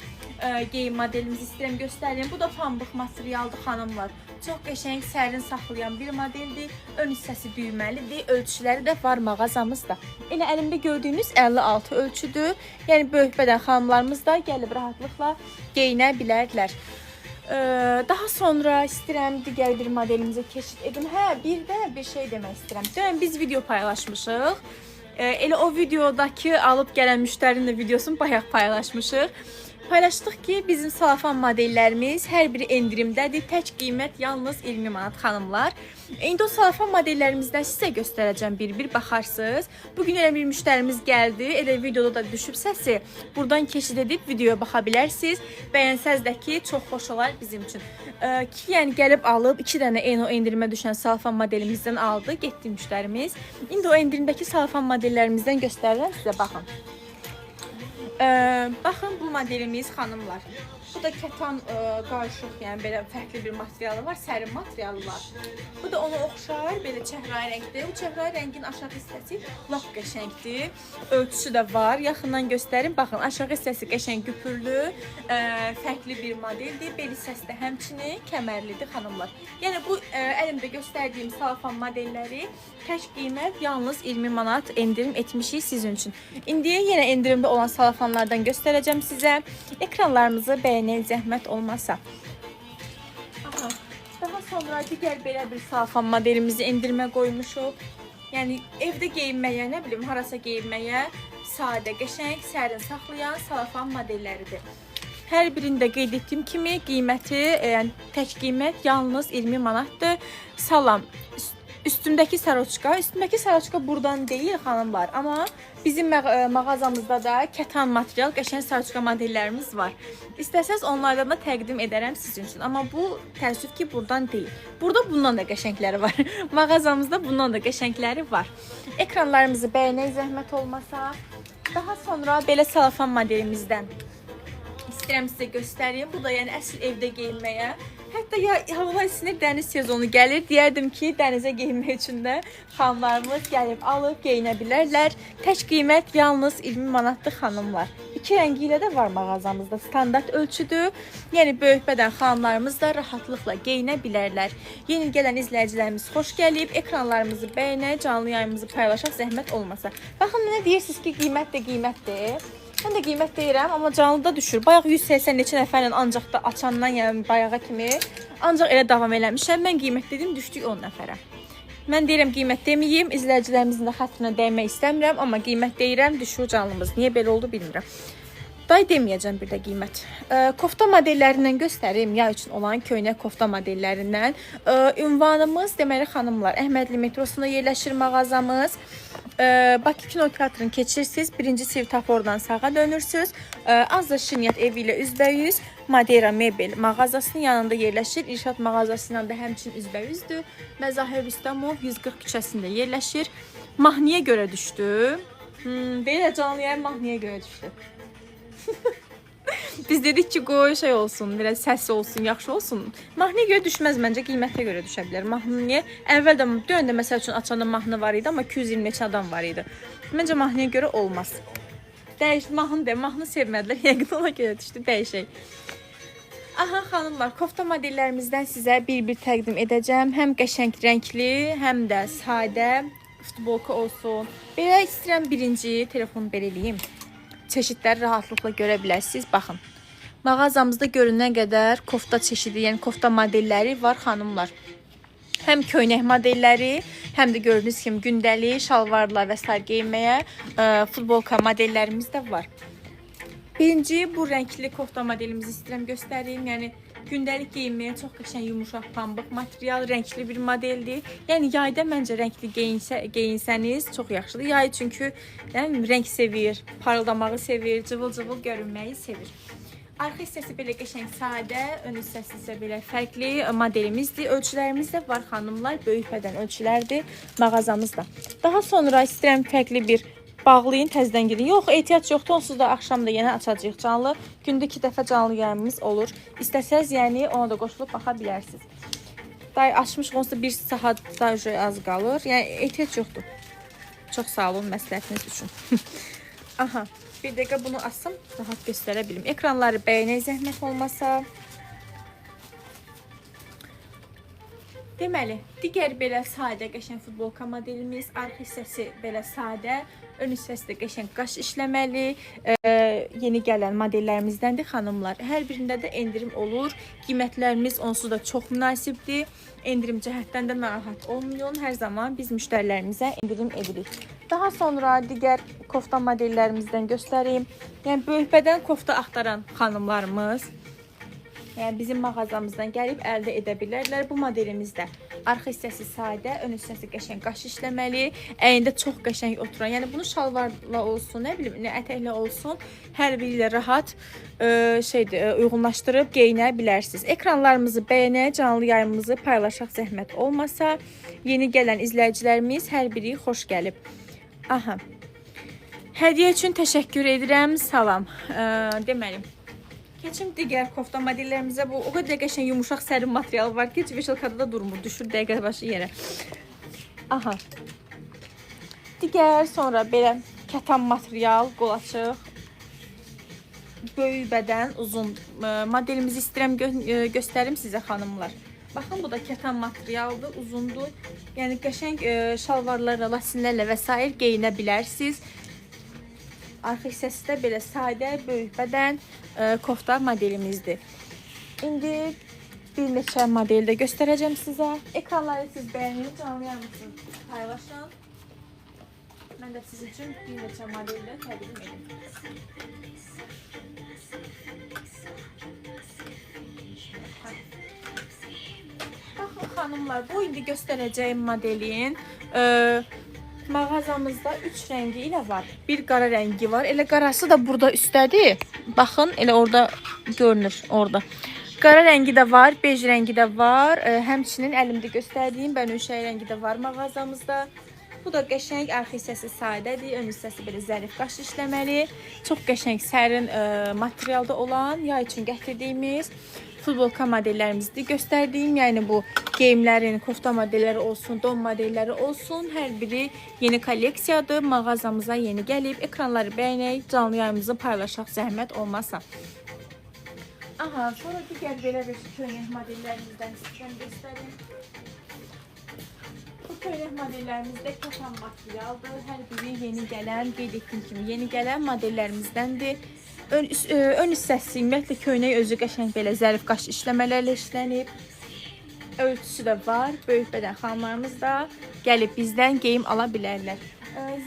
geyim modelimizi istəyirəm göstərim. Bu da pambıq materialdır xanımlar. Çox qəşəng, sərin saxlayan bir modeldir. Ön hissəsi düyməlidir. Ölçüləri də var mağazamızda. Elə əlimdə gördüyünüz 56 ölçüdür. Yəni böyük bədən xanımlarımız da gəlib rahatlıqla geyinə bilərlər. Daha sonra istəyirəm digər bir modelimizə keçid edim. Bir də bir şey demək istəyirəm. Dönəm biz video paylaşmışıq. Elə o videodakı alıb gələn müştərinin videosunu bayaq paylaşmışıq. Paylaşdıq ki, bizim salafan modellərimiz hər biri endirimdədir. Tək qiymət yalnız 20 manat xanımlar. İndi o salafan modellərimizdən sizə göstərəcəm bir-bir baxarsınız. Bugün elə bir müştərimiz gəldi. Elə videoda da düşüb səsi. Buradan keçid edib videoya baxa bilərsiniz. Bəyənsəz də ki, çox xoş olar bizim üçün. Ki, yəni gəlib alıb 2 dənə o endirimə düşən salafan modelimizdən aldı. Getdi müştərimiz. İndi o endirimdəki salafan modellərimizdən göstərirəm sizə, baxın. Baxın bu modelimiz xanımlar. Bu da kətan qarışıq, yəni belə fərqli bir materialı var, sərin materialı var. Bu da ona oxşar, belə çəhrayı rəngdir. Bu çəhrayı rəngin aşağı hissəsi lap qəşəngdir. Ölçüsü də var. Yaxından göstərim. Baxın, aşağı hissəsi qəşəng güpürlü, fərqli bir modeldir. Bel hissəsi də həmçinin kəmərlidir xanımlar. Yəni bu əlimdə göstərdiyim salafan modelləri tək qiymət yalnız 20 manat endirim etmişik sizin üçün. İndiyə yenə endirimdə olan salafanlardan göstərəcəm sizə. Ekranlarımızı beğenək zəhmət olmasa. Aha, daha sonra digər belə bir salafan modelimizi endirmə qoymuşuq. Yəni evdə geyinməyə, nə bilim, harasa geyinməyə sadə, qəşəng, sərin saxlayan salafan modelləridir. Hər birində qeyd etdiyim kimi qiyməti, yəni tək qiymət yalnız 20 manatdır. Salam. Üstündəki saroçka buradan deyil xanımlar, amma bizim mağazamızda da kətan material, qəşəng saroçka modellərimiz var. İstəsəz onlardan da təqdim edərəm sizin üçün, amma bu təəssüf ki buradan deyil. Burada bundan da qəşəngləri var. Mağazamızda bundan da qəşəngləri var. Ekranlarımızı bəyənək zəhmət olmasa. Daha sonra belə salafan modelimizdən istəyirəm sizə göstəreyim. Bu da yəni əsl evdə geyinməyə. Hətta hava isinir, dəniz sezonu gəlir. Deyərdim ki, dənizə geyinmək üçün də xanımlarımız gəlib alıb geyinə bilərlər. Tək qiymət yalnız 20 manatdır xanımlar. 2 rəngi ilə də var mağazamızda. Standart ölçüdür. Yəni böyük bədən xanımlarımız da rahatlıqla geyinə bilərlər. Yeni gələn izləyicilərimiz xoş gəlib. Ekranlarımızı bəyənək, canlı yayımızı paylaşaq zəhmət olmasa. Baxın, nə deyirsiniz ki, qiymət də qiymətdir. Mən də qiymət deyirəm, amma canlıda düşür. Bayaq 180 neçə nəfərlə ancaq da açandan, yəni bayağa kimi ancaq elə davam eləmişəm. Mən qiymət dedim, düşdük 10 nəfərə. Mən deyirəm qiymət deməyim, izləyicilərimizin də xətrinə dəymək istəmirəm, amma qiymət deyirəm, düşür canlımız. Niyə belə oldu bilmirəm. Day deməyəcəm bir də qiymət. Kofta modellərindən göstərim, ya üçün olan köynək kofta modellərindən. Ünvanımız deməli xanımlar, Əhmədli metrosunda yerləşir mağazamız. Bakı kinoteatrını keçirsiniz, 1-ci svetofordan sağa dönürsünüz. Azza Şirniyyət evi ilə üzbəyüz Madera Mebel mağazasının yanında yerləşir. İrşad mağazasından da həmçinin üzbəyüzdür. Məzahir Rüstəmov 140 küçəsində yerləşir. Mahnıya görə düşdü. Belə canlı yayım mahnıya görə düşdü. Biz dedik ki qoy şey olsun, biraz səs olsun, yaxşı olsun. Mahnıya görə düşməz məncə, qiymətə görə düşə bilər. Mahnıya əvvəl də döndü məsəl üçün açanda mahnı var idi, amma 220 neçə adam var idi. Məncə mahnıya görə olmaz. Dəyiş mahnı sevmədilər. Yəqin ona görə düşdü, dəyişək. Aha xanımlar, kofta modellərimizdən sizə bir-bir təqdim edəcəm. Həm qəşəng rəngli, həm də sadə futbolka olsun. Belə istəyirəm birinci telefonu belə eləyim. Çeşidləri rahatlıqla görə bilərsiniz. Baxın. Mağazamızda görünən qədər kofta çeşidi, yəni kofta modelləri var xanımlar. Həm köynək modelləri, həm də gördüyünüz kimi gündəlik, şalvarla və s. geyinməyə futbolka modellərimiz də var. Birinci bu rəngli kofta modelimizi istəyirəm göstərim. Yəni gündəlik geyinməyə çox qəşəng yumuşaq pambıq material, rəngli bir modeldir. Yəni yayda məncə rəngli geyinsəniz çox yaxşıdır. Yay çünki yəni rəng sevir, parıldamağı sevir, cıvıl-cıvıl görünməyi sevir. Arxa hissəsi belə qəşəng sadə, ön hissəsi isə belə fərqli modelimizdir. Ölçülərimiz də var xanımlar, böyük bədən ölçülərdir mağazamızda. Daha sonra istəyirəm fərqli bir bağlayın, təzədən gidin. Yox, ehtiyac yoxdur, onsuz da axşam da yenə açacağıq canlı. Gündə 2 dəfə canlı yayımımız olur. İstəsəz, yəni ona da qoşulub baxa bilərsiniz. Açmış onsuz da 1 saat daha az qalır. Yəni ehtiyac yoxdur. Çox sağ olun məsləhətiniz üçün. Aha, bir dəqiqə bunu açsam rahat göstərə bilim. Ekranları bəyənək zəhmət olmasa. Deməli, digər belə sadə qəşəng futbolka modelimiz, arxa hissəsi belə sadə, ön hissəsi də qəşəng qaş işləməli, yeni gələn modellərimizdəndir xanımlar. Hər birində də endirim olur. Qiymətlərimiz onsuz da çox münasibdir. Endirim cəhətdən də narahat olmayın. Hər zaman biz müştərilərimizə endirim edirik. Daha sonra digər kofta modellərimizdən göstəreyim. Yəni böyük bədən kofta axtaran xanımlarımız yəni bizim mağazamızdan gəlib əldə edə bilərlər. Bu modelimizdə arxa hissəsi sadə, ön hissəsi qəşəng qaş işləməli, əyində çox qəşəng oturan. Yəni bunu şalvarla olsun, nə bilim, ətəklə olsun, hər biri ilə rahat uyğunlaşdırıb geyinə bilərsiniz. Ekranlarımızı bəyənək, canlı yayımımızı paylaşaq zəhmət olmasa. Yeni gələn izləyicilərimiz hər biri xoş gəlib. Aha. Hədiyyə üçün təşəkkür edirəm. Salam. Deməli, keçim digər kofta modellərimizə. Bu o qədər qəşəng yumuşaq sərin material var ki, heç veşilkada da durmur, düşür dəqiqə başı yerə. Aha. Digər sonra belə kətan material, qol açıq, böyük bədən, uzun modelimizi istəyirəm göstərim sizə xanımlar. Baxın, bu da kətan materialdır, uzundur. Yəni qəşəng şalvarlarla, lasinlərlə və s. geyinə bilərsiniz. Arxa hissəsi də belə sadə, böyük bədən kofta modelimizdir. İndi bir neçə modeli də göstərəcəm sizə. Ekranları siz bəyənin, canlı yayımızı paylaşın. Mən də sizin üçün bir neçə modeli də təqdim edim. Baxın xanımlar, bu indi göstərəcəyim modelin mağazamızda 3 rəngi ilə var. Bir qara rəngi var. Elə qarası da burada üstədir. Baxın, elə orada görünür orada. Qara rəngi də var, bej rəngi də var. Həmçinin əlimdə göstərdiyim bənövşəyi rəngi də var mağazamızda. Bu da qəşəng, arxa hissəsi sadədir, ön hissəsi belə zərif qaş işləməli. Çox qəşəng, sərin materialda olan, yay üçün gətirdiyimiz futbolka modellərimizdir. Göstərdiyim, yəni bu geyimlərin, kofta modelləri olsun, don modelləri olsun, hər biri yeni kolleksiyadır. Mağazamıza yeni gəlib. Ekranları bəyənək, canlı yayımızı paylaşaq zəhmət olmasa. Aha, sonra digər belə bir köynək modellərimizdən sizə göstərim. Bu köynək modellərimizdə kətan materialdır. Hər biri yeni gələn, qeyd etdiyim kimi yeni gələn modellərimizdəndir. Ön hissəsi, ümumiyyətlə köynək özü qəşəng belə zərif qaş işləmələrlə işlənib. Ölçüsü də var. Böyük bədən xanımlarımız da gəlib bizdən geyim ala bilərlər.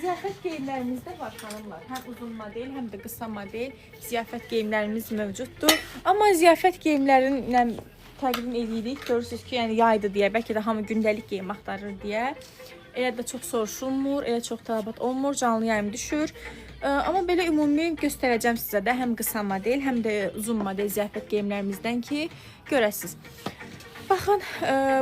Ziyafət geyimlərimiz də var xanımlar. Həm uzun model, həm də qısa model ziyafət geyimlərimiz mövcuddur. Amma ziyafət geyimlərinlə təqdim edirik. Görürsünüz ki, yəni yaydı deyə, bəlkə də hamı gündəlik geyim axtarır deyə. Elə də çox soruşulmur, elə çox tələbat olmur, canlı yayım düşür. Amma belə ümumi göstərəcəm sizə də həm qısa model, həm də uzun model ziyafət geyimlərimizdən ki, görəsiniz. Baxın,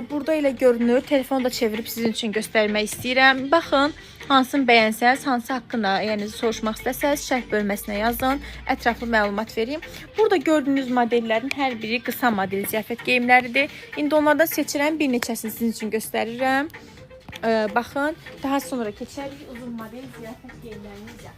burada elə görünür. Telefonu da çevirib sizin üçün göstərmək istəyirəm. Baxın, Hansını bəyənsəz, hansı haqqında yəni soruşmaq istəsəz, şərh bölməsinə yazın, ətraflı məlumat vereyim. Burada gördüyünüz modellərin hər biri qısa model ziyafət geyimləridir. İndi onlardan seçirəm, bir neçəsini sizin üçün göstərirəm. Baxın, daha sonra keçərik uzun model ziyafət geyimlərimizə.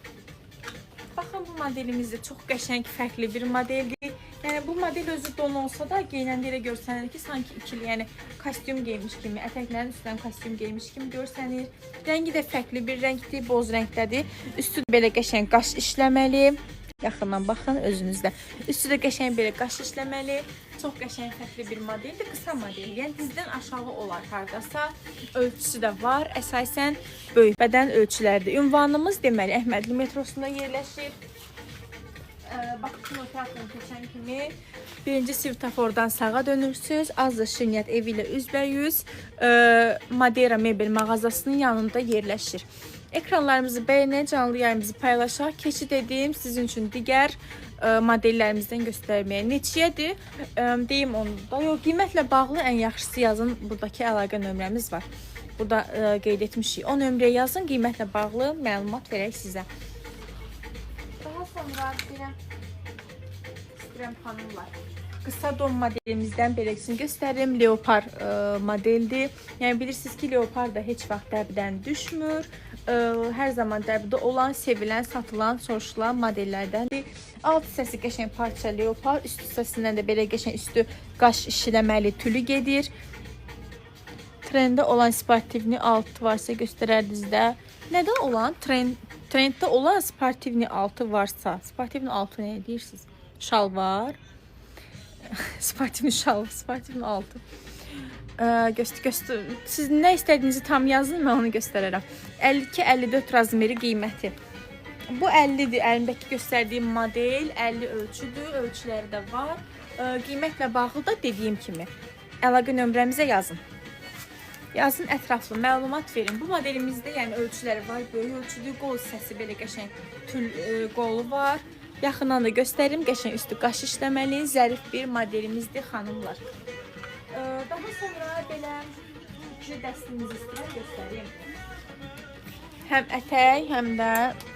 Baxın, bu modelimiz də çox qəşəng, fərqli bir modeldir. Yəni bu model özü don olsa da geyinəndə elə görsənir ki, sanki ikili, yəni kostyum geymiş kimi, ətəklərin üstündən kostyum geymiş kimi görsənir. Rəngi də fərqli bir rəngdir, boz rəngdədir. Üstü belə qəşəng qaş işləməli. Yaxından baxın özünüzdə. Üstü də qəşəng belə qaş işləməli. Çox qəşəng, fərqli bir modeldir, qısa model. Yəni dizdən aşağı olar hardasa. Ölçüsü də var. Əsasən böyük bədən ölçüləridir. Ünvanımız deməli Əhmədli metrosunda yerləşir. Bakı kinoteatrını keçən kimi birinci svetofordan sağa dönürsünüz. Azlı Şirniyyat evi ilə üzbəyüz Madera mebel mağazasının yanında yerləşir. Ekranlarımızı bəyənək, canlı yayımızı paylaşaq. Keçid edeyim sizin üçün digər modellərimizdən göstərməyə. Neçəyədir? Deyim onu da. Yox, qiymətlə bağlı ən yaxşısı yazın. Buradakı əlaqə nömrəmiz var. Burada qeyd etmişik. O nömrəyə yazın, qiymətlə bağlı məlumat verək sizə. Daha sonra istəyirəm xanımlar. Qısa don modelimizdən belirtisini göstərim. Leopar modeldir. Yəni bilirsiniz ki, leopar da heç vaxt dəbdən düşmür. Hər zaman dəbdə olan, sevilən, satılan, soruşulan modellərdəndir. Alt hissəsi qəşəng parça leopar. Üst hissəsindən də belə qəşəng üstü qaş işləməli tülü gedir. Trenddə olan sportivni altı varsa göstərərdinizdə. Nədən olan? Trenddə olan sportivni altı varsa. Sportivni altı nə deyirsiniz? Şalvar. Sportivni şal, sportivni altı. Göstər. Siz nə istədiyinizi tam yazın, mən onu göstərərəm. 52-54 razmeri qiyməti. Bu 50-dir. Əlimdəki göstərdiyim model 50 ölçüdür. Ölçüləri də var. Qiymətlə bağlı da dediyim kimi əlaqə nömrəmizə yazın. Yazın, ətraflı məlumat verin. Bu modelimizdə yəni ölçüləri var. Böyük ölçüdür. Qol hissəsi belə qəşəng tül qolu var. Yaxından da göstərim. Qəşəng üstü qaş işləməli, zərif bir modelimizdir xanımlar. Daha sonra belə ikili dəstimizi istəyirəm göstəreyim. Həm ətək, həm də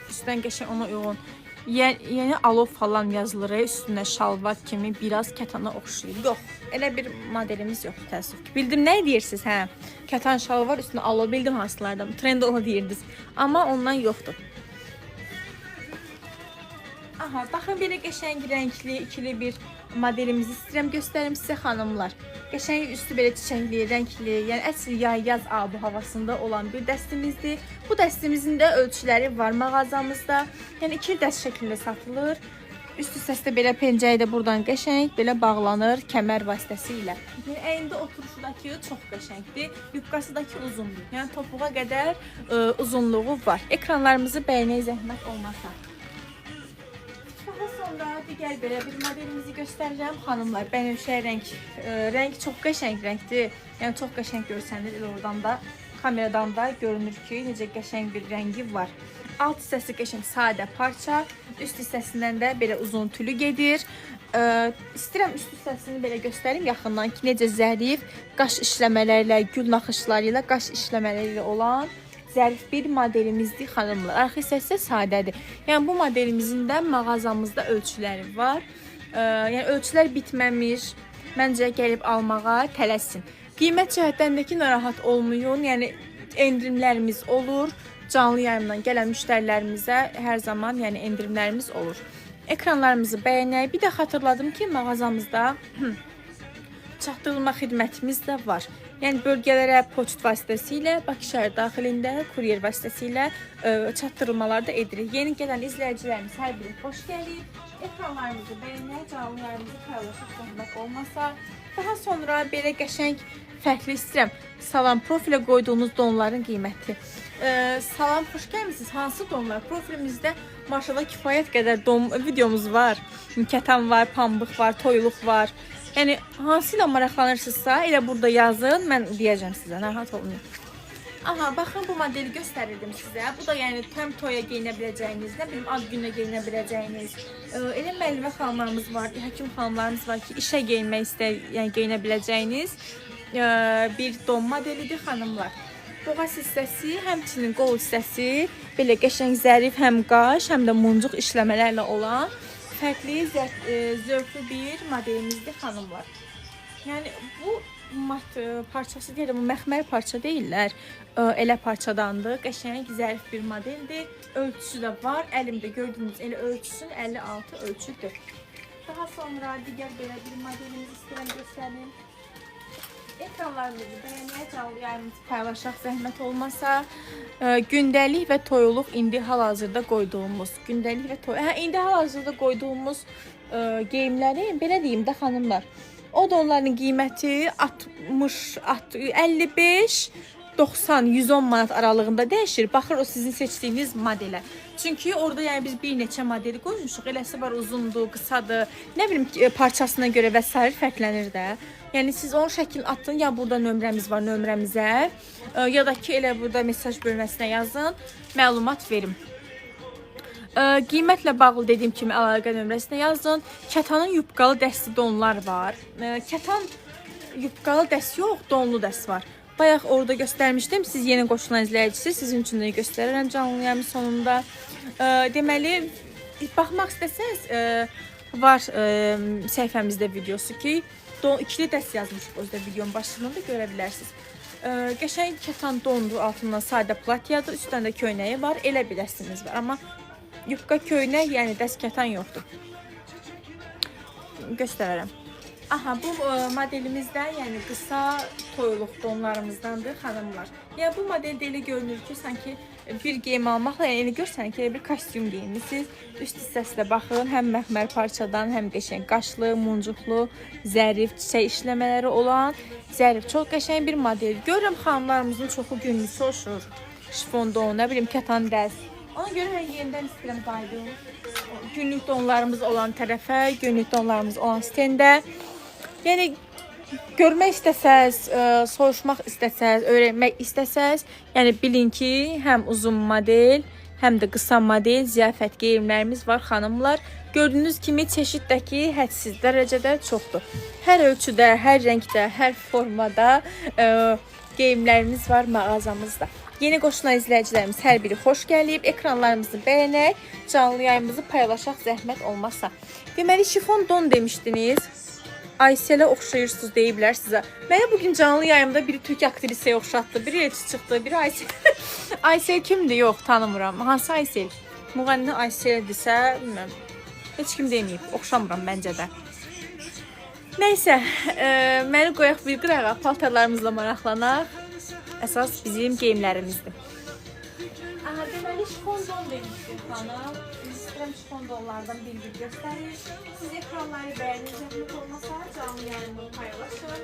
üstdən qəşəng ona uyğun. Yəni alov falan yazılır, üstünə şalvar kimi biraz kətana oxşayır. Yox, elə bir modelimiz yox, təəssüf ki. Bildim nə deyirsiniz, hə? Kətan şalvar üstünə alov, bildim hansılardan. Trend onu deyirdiniz. Amma ondan yoxdur. Aha, baxın belə qəşəng rəngli, ikili bir modelimizi istəyirəm göstərim sizə xanımlar. Qəşəng üstü belə çiçəkli, rəngli, yəni əsl yaz abu havasında olan bir dəstimizdir. Bu dəstimizin də ölçüləri var mağazamızda. Yəni ikili dəst şəklində satılır. Üst hissəsi belə pencəyi də buradan qəşəng belə bağlanır kəmər vasitəsilə. Yəni əynində oturuşudakı çox qəşəngdir. Yubqasıdakı uzundur. Yəni topuğa qədər uzunluğu var. Ekranlarımızı bəyənək zəhmət olmasa. Daha sonra digər belə bir modelimizi göstərirəm xanımlar. Bənövşə rəng çox qəşəng rəngdir. Yəni çox qəşəng görsənir. Oradan da kameradan da görünür ki, necə qəşəng bir rəngi var. Alt hissəsi qəşəng sadə parça, üst hissəsindən də belə uzun tülü gedir. İstəyirəm üst hissəsini belə göstərim yaxından ki, necə zərif qaş işləmələrlə, gül naxışları ilə qaş işləmələri ilə olan zərif bir modelimizdir xanımlar. Arxa hissəsi sadədir. Yəni bu modelimizin də mağazamızda ölçüləri var. Yəni ölçülər bitməmiş. Məncə gəlib almağa tələsin. Qiymət cəhətləndəki narahat olmayın. Yəni endirimlərimiz olur. Canlı yayımdan gələn müştərilərimizə hər zaman yəni endirimlərimiz olur. Ekranlarımızı bəyənək. Bir də xatırladım ki, mağazamızda çatdırılma xidmətimiz də var. Yəni bölgələrə poçt vasitəsilə, Bakı şəhər daxilində kuryer vasitəsilə çatdırılmalar da edirik. Yeni gələn izləyicilərimiz hər biri xoş gəlir. Ekranlarımızı bəyənək, canlı yayımızı paylaşıb zəhmət olmasa. Daha sonra belə qəşəng fərqli istəyirəm. Salam profilə qoyduğunuz donların qiyməti. Salam, xoş gəlmisiniz. Hansı donlar? Profilimizdə maşallah kifayət qədər don videomuz var. Kətan var, pambıq var, toyluq var. Yəni hansı ilə maraqlanırsınızsa elə burada yazın, mən deyəcəm sizə, narahat olmayın. Aha, baxın bu modeli göstərirdim sizə. Bu da yəni təm toya geyinə biləcəyiniz, nə bilim ad günə geyinə biləcəyiniz. Elə müəllimə xanımlarımız var, həkim xanımlarımız var ki, işə geyinmək yəni geyinə biləcəyiniz bir don modelidir xanımlar. boğaz hissəsi, həmçinin qol hissəsi belə qəşəng zərif, həm qaş, həm də muncuq işləmələrlə olan fərqli, zövqlü bir modelimizdir xanımlar. Yəni bu mat parçası deyil, bu məxmər parça deyirlər. Elə parçadandır. Qəşəng, zərif bir modeldir. Ölçüsü də var. Əlimdə gördüyünüz elə ölçüsün 56 ölçüdür. Daha sonra digər belə bir modelimizi istəyirəm göstərim. Ekranlarımızı bəyənək, canlı yayımızı paylaşaq, zəhmət olmasa. Gündəlik və toyuluq indi hal-hazırda qoyduğumuz, indi hal-hazırda qoyduğumuz geyimlərin, belə deyim də xanımlar, o da onların qiyməti 60, 55, 90, 110 manat aralığında dəyişir. Baxır o sizin seçdiyiniz modelə. Çünki orada yəni biz bir neçə modeli qoymuşuq. Eləsi var uzundur, qısadır. Nə bilim parçasına görə və sair fərqlənir də. Yəni siz onun şəklini atın, ya burada nömrəmiz var, nömrəmizə, ya da ki elə burada mesaj bölməsinə yazın, məlumat verin. Qiymətlə bağlı dediyim kimi əlaqə nömrəsinə yazın. Kətanın yubqalı dəsti donlar var. Kətan yubqalı dəst yox, donlu dəst var. Bayaq orada göstərmişdim. Siz yeni qoşulan izləyicisi, sizin üçün də göstərirəm canlı yayımın sonunda. Deməli, baxmaq istəsəz, var səhifəmizdə videosu ki, ikili dəst yazmışıq özdə videonun başlığında da görə bilərsiniz. Qəşəng kətan dondur, altından sadə platyadır, üstdən də köynəyi var, elə bir dəstimiz var. Amma yubqa köynək, yəni dəst kətan yoxdur. Göstərərəm. Aha, bu modelimizdə, yəni qısa toyuluq donlarımızdandır xanımlar. Yəni bu modeldə elə görünür ki, sanki bir geyim almaqla yəni görsən ki, bir kostyum geyinmisiniz. Üst hissəsi də baxın, həm məxmər parçadan, həm qəşəng qaşlı, muncuqlu, zərif, çiçək işləmələri olan, zərif, çox qəşəng bir model. Görürəm xanımlarımızın çoxu günlük soruşur. Şifon don, nə bilim, kətan dəst. Ona görə mən yenidən istəyirəm qaydım. Günlük donlarımız olan tərəfə, günlük donlarımız olan stəndə. Yəni görmək istəsəz, soruşmaq istəsəz, öyrənmək istəsəz, yəni bilin ki, həm uzun model, həm də qısa model ziyafət geyimlərimiz var xanımlar. Gördüyünüz kimi çeşiddəki hədsiz dərəcədə çoxdur. Hər ölçüdə, hər rəngdə, hər formada geyimlərimiz var mağazamızda. Yeni qoşulan izləyicilərimiz hər biri xoş gəlib. Ekranlarımızı bəyənək, canlı yayımızı paylaşaq zəhmət olmazsa. Deməli, şifon don demişdiniz. Ayselə oxşayırsınız deyiblər sizə. Mənə bugün canlı yayımda biri Türk aktrisəyə oxşatdı, biri Elçi çıxdı, biri Aysel. Aysel kimdir? Yox, tanımıram. Hansı Aysel? Müğənni Ayseldirsə, bilməm. Heç kim deməyib, oxşamıram məncə də. Nəysə, məni qoyaq bir qırağa, paltarlarımızla maraqlanaq. Əsas bizim geyimlərimizdir. Aha, deməli, şifon don demişdik xanım. İstəyirəm şifon donlardan bir göstərir. Siz ekranları bəyənin, zəhmət olmasa canlı yayımı paylaşın.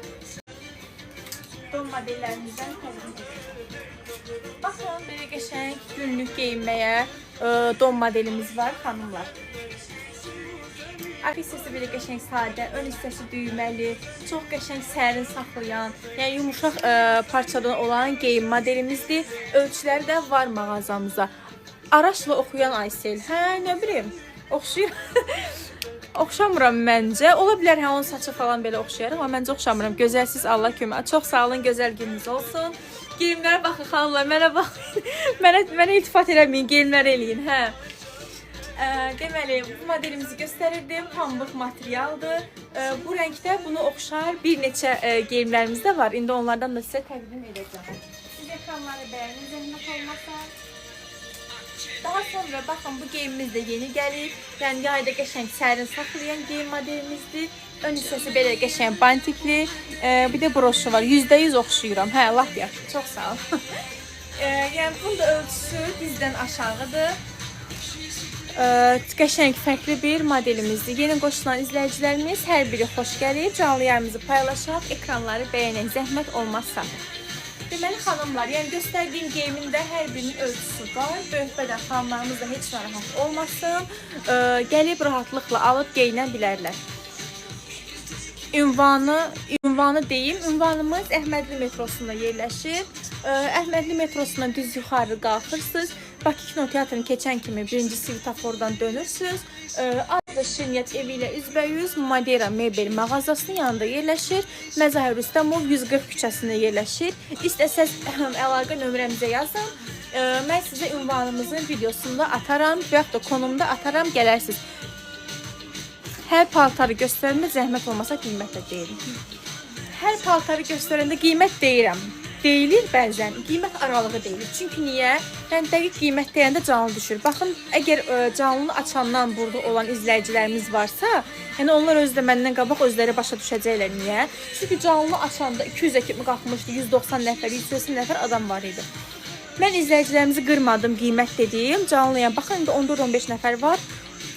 Don modellərimizdən təqdim edir. Baxın, belə qəşəng günlük geyinməyə don modelimiz var xanımlar. Arx hissəsi belə qəşəng sadə, ön hissəsi düyməli, çox qəşəng sərin saxlayan, yəni yumuşaq parçadan olan geyim modelimizdir. Ölçüləri də var mağazamıza. Araçla oxuyan Aysel, hə, nə bilim, oxşuyur. Oxşamıram məncə. Ola bilər, hə, onun saçı falan belə oxşayarım, amma məncə oxşamıram. Gözəlsiz, Allah kömək. Çox sağ olun, gözəl gününüz olsun. Geyimlərə baxın xanımlar, mənə baxın. Mənə iltifat eləməyin, geyimlər eləyin, hə. Deməli, bu modelimizi göstərirdim. Pambıq materialdır. Bu rəngdə bunu oxşar bir neçə geyimlərimiz də var. İndi onlardan da sizə təqdim edəcəm. Siz ekranları bəyənin, zəhmət olmasa. Daha sonra baxın, bu geyimimiz də yeni gəlir. Yəni yayda qəşəng sərin saxlayan geyim modelimizdir. Ön hissəsi belə qəşəng bantikli. Bir də broşu var. %100 oxşayıram. Hə, laf yaxşı. Çox sağ ol. Yəni bunun da ölçüsü dizdən aşağıdır. Qəşəng fərqli bir modelimizdir. Yeni qoşulan izləyicilərimiz hər biri xoş gəlib. Canlı yayımızı paylaşaq, ekranları bəyənək, zəhmət olmazsa. Deməli xanımlar, yəni göstərdiyim geyimin də hər birinin ölçüsü var. Böyükbədən xanımlarımız da heç narahat olmasın. Gəlib rahatlıqla alıb geyinə bilərlər. Ünvanı deyim. Ünvanımız Əhmədli metrosunda yerləşir. Əhmədli metrosundan düz yuxarı qalxırsınız. Bakı Kinoteatrını keçən kimi birinci svetofordan dönürsünüz. Azza Şirniyyat evi ilə üzbəyüz Madera mebel mağazasının yanında yerləşir. Məzahir Rüstəmov 140 küçəsində yerləşir. İstəsəz əlaqə nömrəmizə yazın. Mən sizə ünvanımızın videosunda ataram və yaxud da konumda ataram, gələrsiniz. Hər paltarı göstərəndə zəhmət olmasa qiymət də deyirim. Hər paltarı göstərəndə qiymət deyirəm. Deyilir bəzən, qiymət aralığı deyilir. Çünki niyə? Yəni dəqiq qiymət deyəndə canlı düşür. Baxın, əgər canlını açandan burada olan izləyicilərimiz varsa, yəni onlar özü də məndən qabaq özləri başa düşəcəklər. Niyə? Çünki canlı açanda 200-ə kimi qalxmışdı, 190 nəfər, 180 nəfər adam var idi. Mən izləyicilərimizi qırmadım, qiymət dediyim. Canlıya baxın, indi 14-15 nəfər var.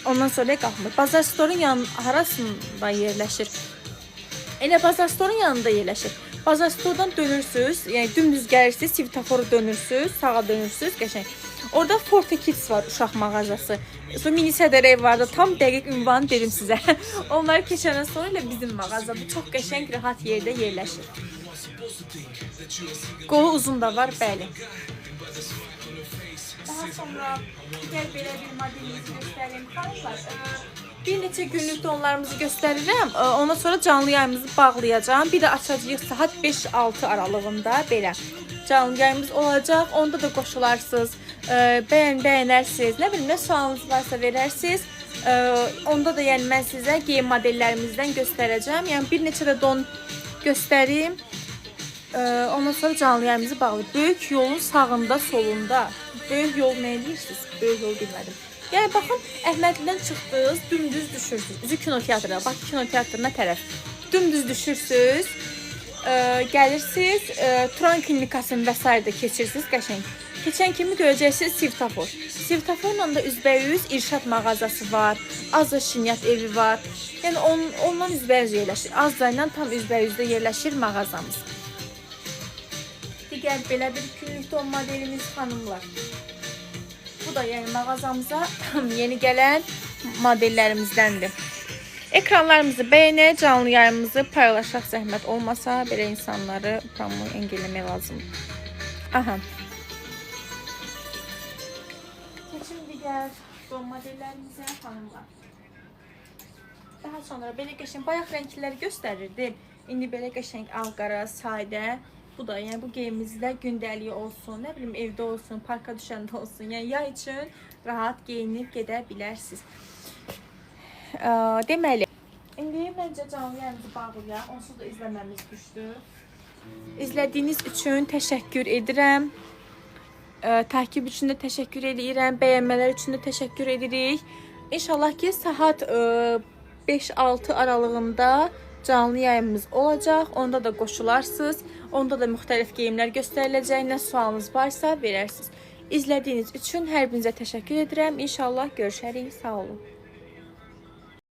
Ondan sonra qalxmır. Bazar Store'un arasında yerləşir. Elə Bazar Store'un yanında yerləşir. Bazar Store'dan dönürsünüz, yəni dümdüz gəlirsiniz, svetoforu dönürsünüz, sağa dönürsünüz, qəşəng. Orada Forte Kids var, uşaq mağazası. Sonra mini sədər vardı, tam dəqiq ünvanı dedim sizə. Onları keçəndən sonra ilə bizim mağaza bu çox qəşəng, rahat yerdə yerləşir. Qolu uzun da var, bəli. Daha sonra digər belə bir modelimizi göstəreyim. Xanımlar, bir neçə günlük donlarımızı göstərirəm. Ondan sonra canlı yayımızı bağlayacağım. Bir də açacağıq saat 5-6 aralığında belə. Canlı yayımız olacaq. Onda da qoşularsınız, bəyənərsiniz. Nə bilim, nə sualınız varsa verərsiniz. Onda da yəni mən sizə geyim modellərimizdən göstərəcəm. Yəni bir neçə də don göstəreyim. Ondan sonra canlı yayımızı bağlayıb. Böyük yolun sağında, solunda. Böyük yol nə edirsiniz? Böyük yol bilmədim. Yəni baxın, Əhmədlidən çıxdınız, dümdüz düşürsünüz. Üzü kinoteatrına, Bakı Kinoteatrına tərəf. Dümdüz düşürsünüz, gəlirsiniz, Turan klinikasını və s. da keçirsiniz, qəşəng. Keçən kimi görəcəksiniz svetofor. Svetoforla da üzbəyüz İrşad mağazası var, Azza Şirniyyat evi var. Yəni ondan üzbəyüz yerləşir. Azza ilə tam üzbəyüzdə yerləşir mağazamız. Digər belə bir günlük don modelimiz xanımlar. Bu da yəni mağazamıza yeni gələn modellərimizdəndir. Ekranlarımızı bəyənək, canlı yayımızı paylaşaq, zəhmət olmasa belə insanları engelləmək lazımdır. Aha. Keçim digər don modellərimizə xanımlar. Daha sonra belə qəşəng bayaq rəngləri göstərirdim. İndi belə qəşəng ağ-qara, sadə. Bu da yəni bu geyimizdə gündəlik olsun, nə bilim evdə olsun, parka düşəndə olsun. Yəni yay üçün rahat geyinib gedə bilərsiniz. Deməli, indi məncə canlı yayımızı bağlayaq. Onsuz da izləməmiz düşdü. İzlədiyiniz üçün təşəkkür edirəm. Takip üçün də təşəkkür edirəm. Bəyənmələr üçün də təşəkkür edirik. İnşallah ki saat 5-6 aralığında canlı yayımız olacaq. Onda da qoşularsınız. Onda da müxtəlif geyimlər göstəriləcək. Nə sualınız varsa verərsiniz. İzlədiyiniz üçün hər birinizə təşəkkür edirəm. İnşallah görüşərik. Sağ olun.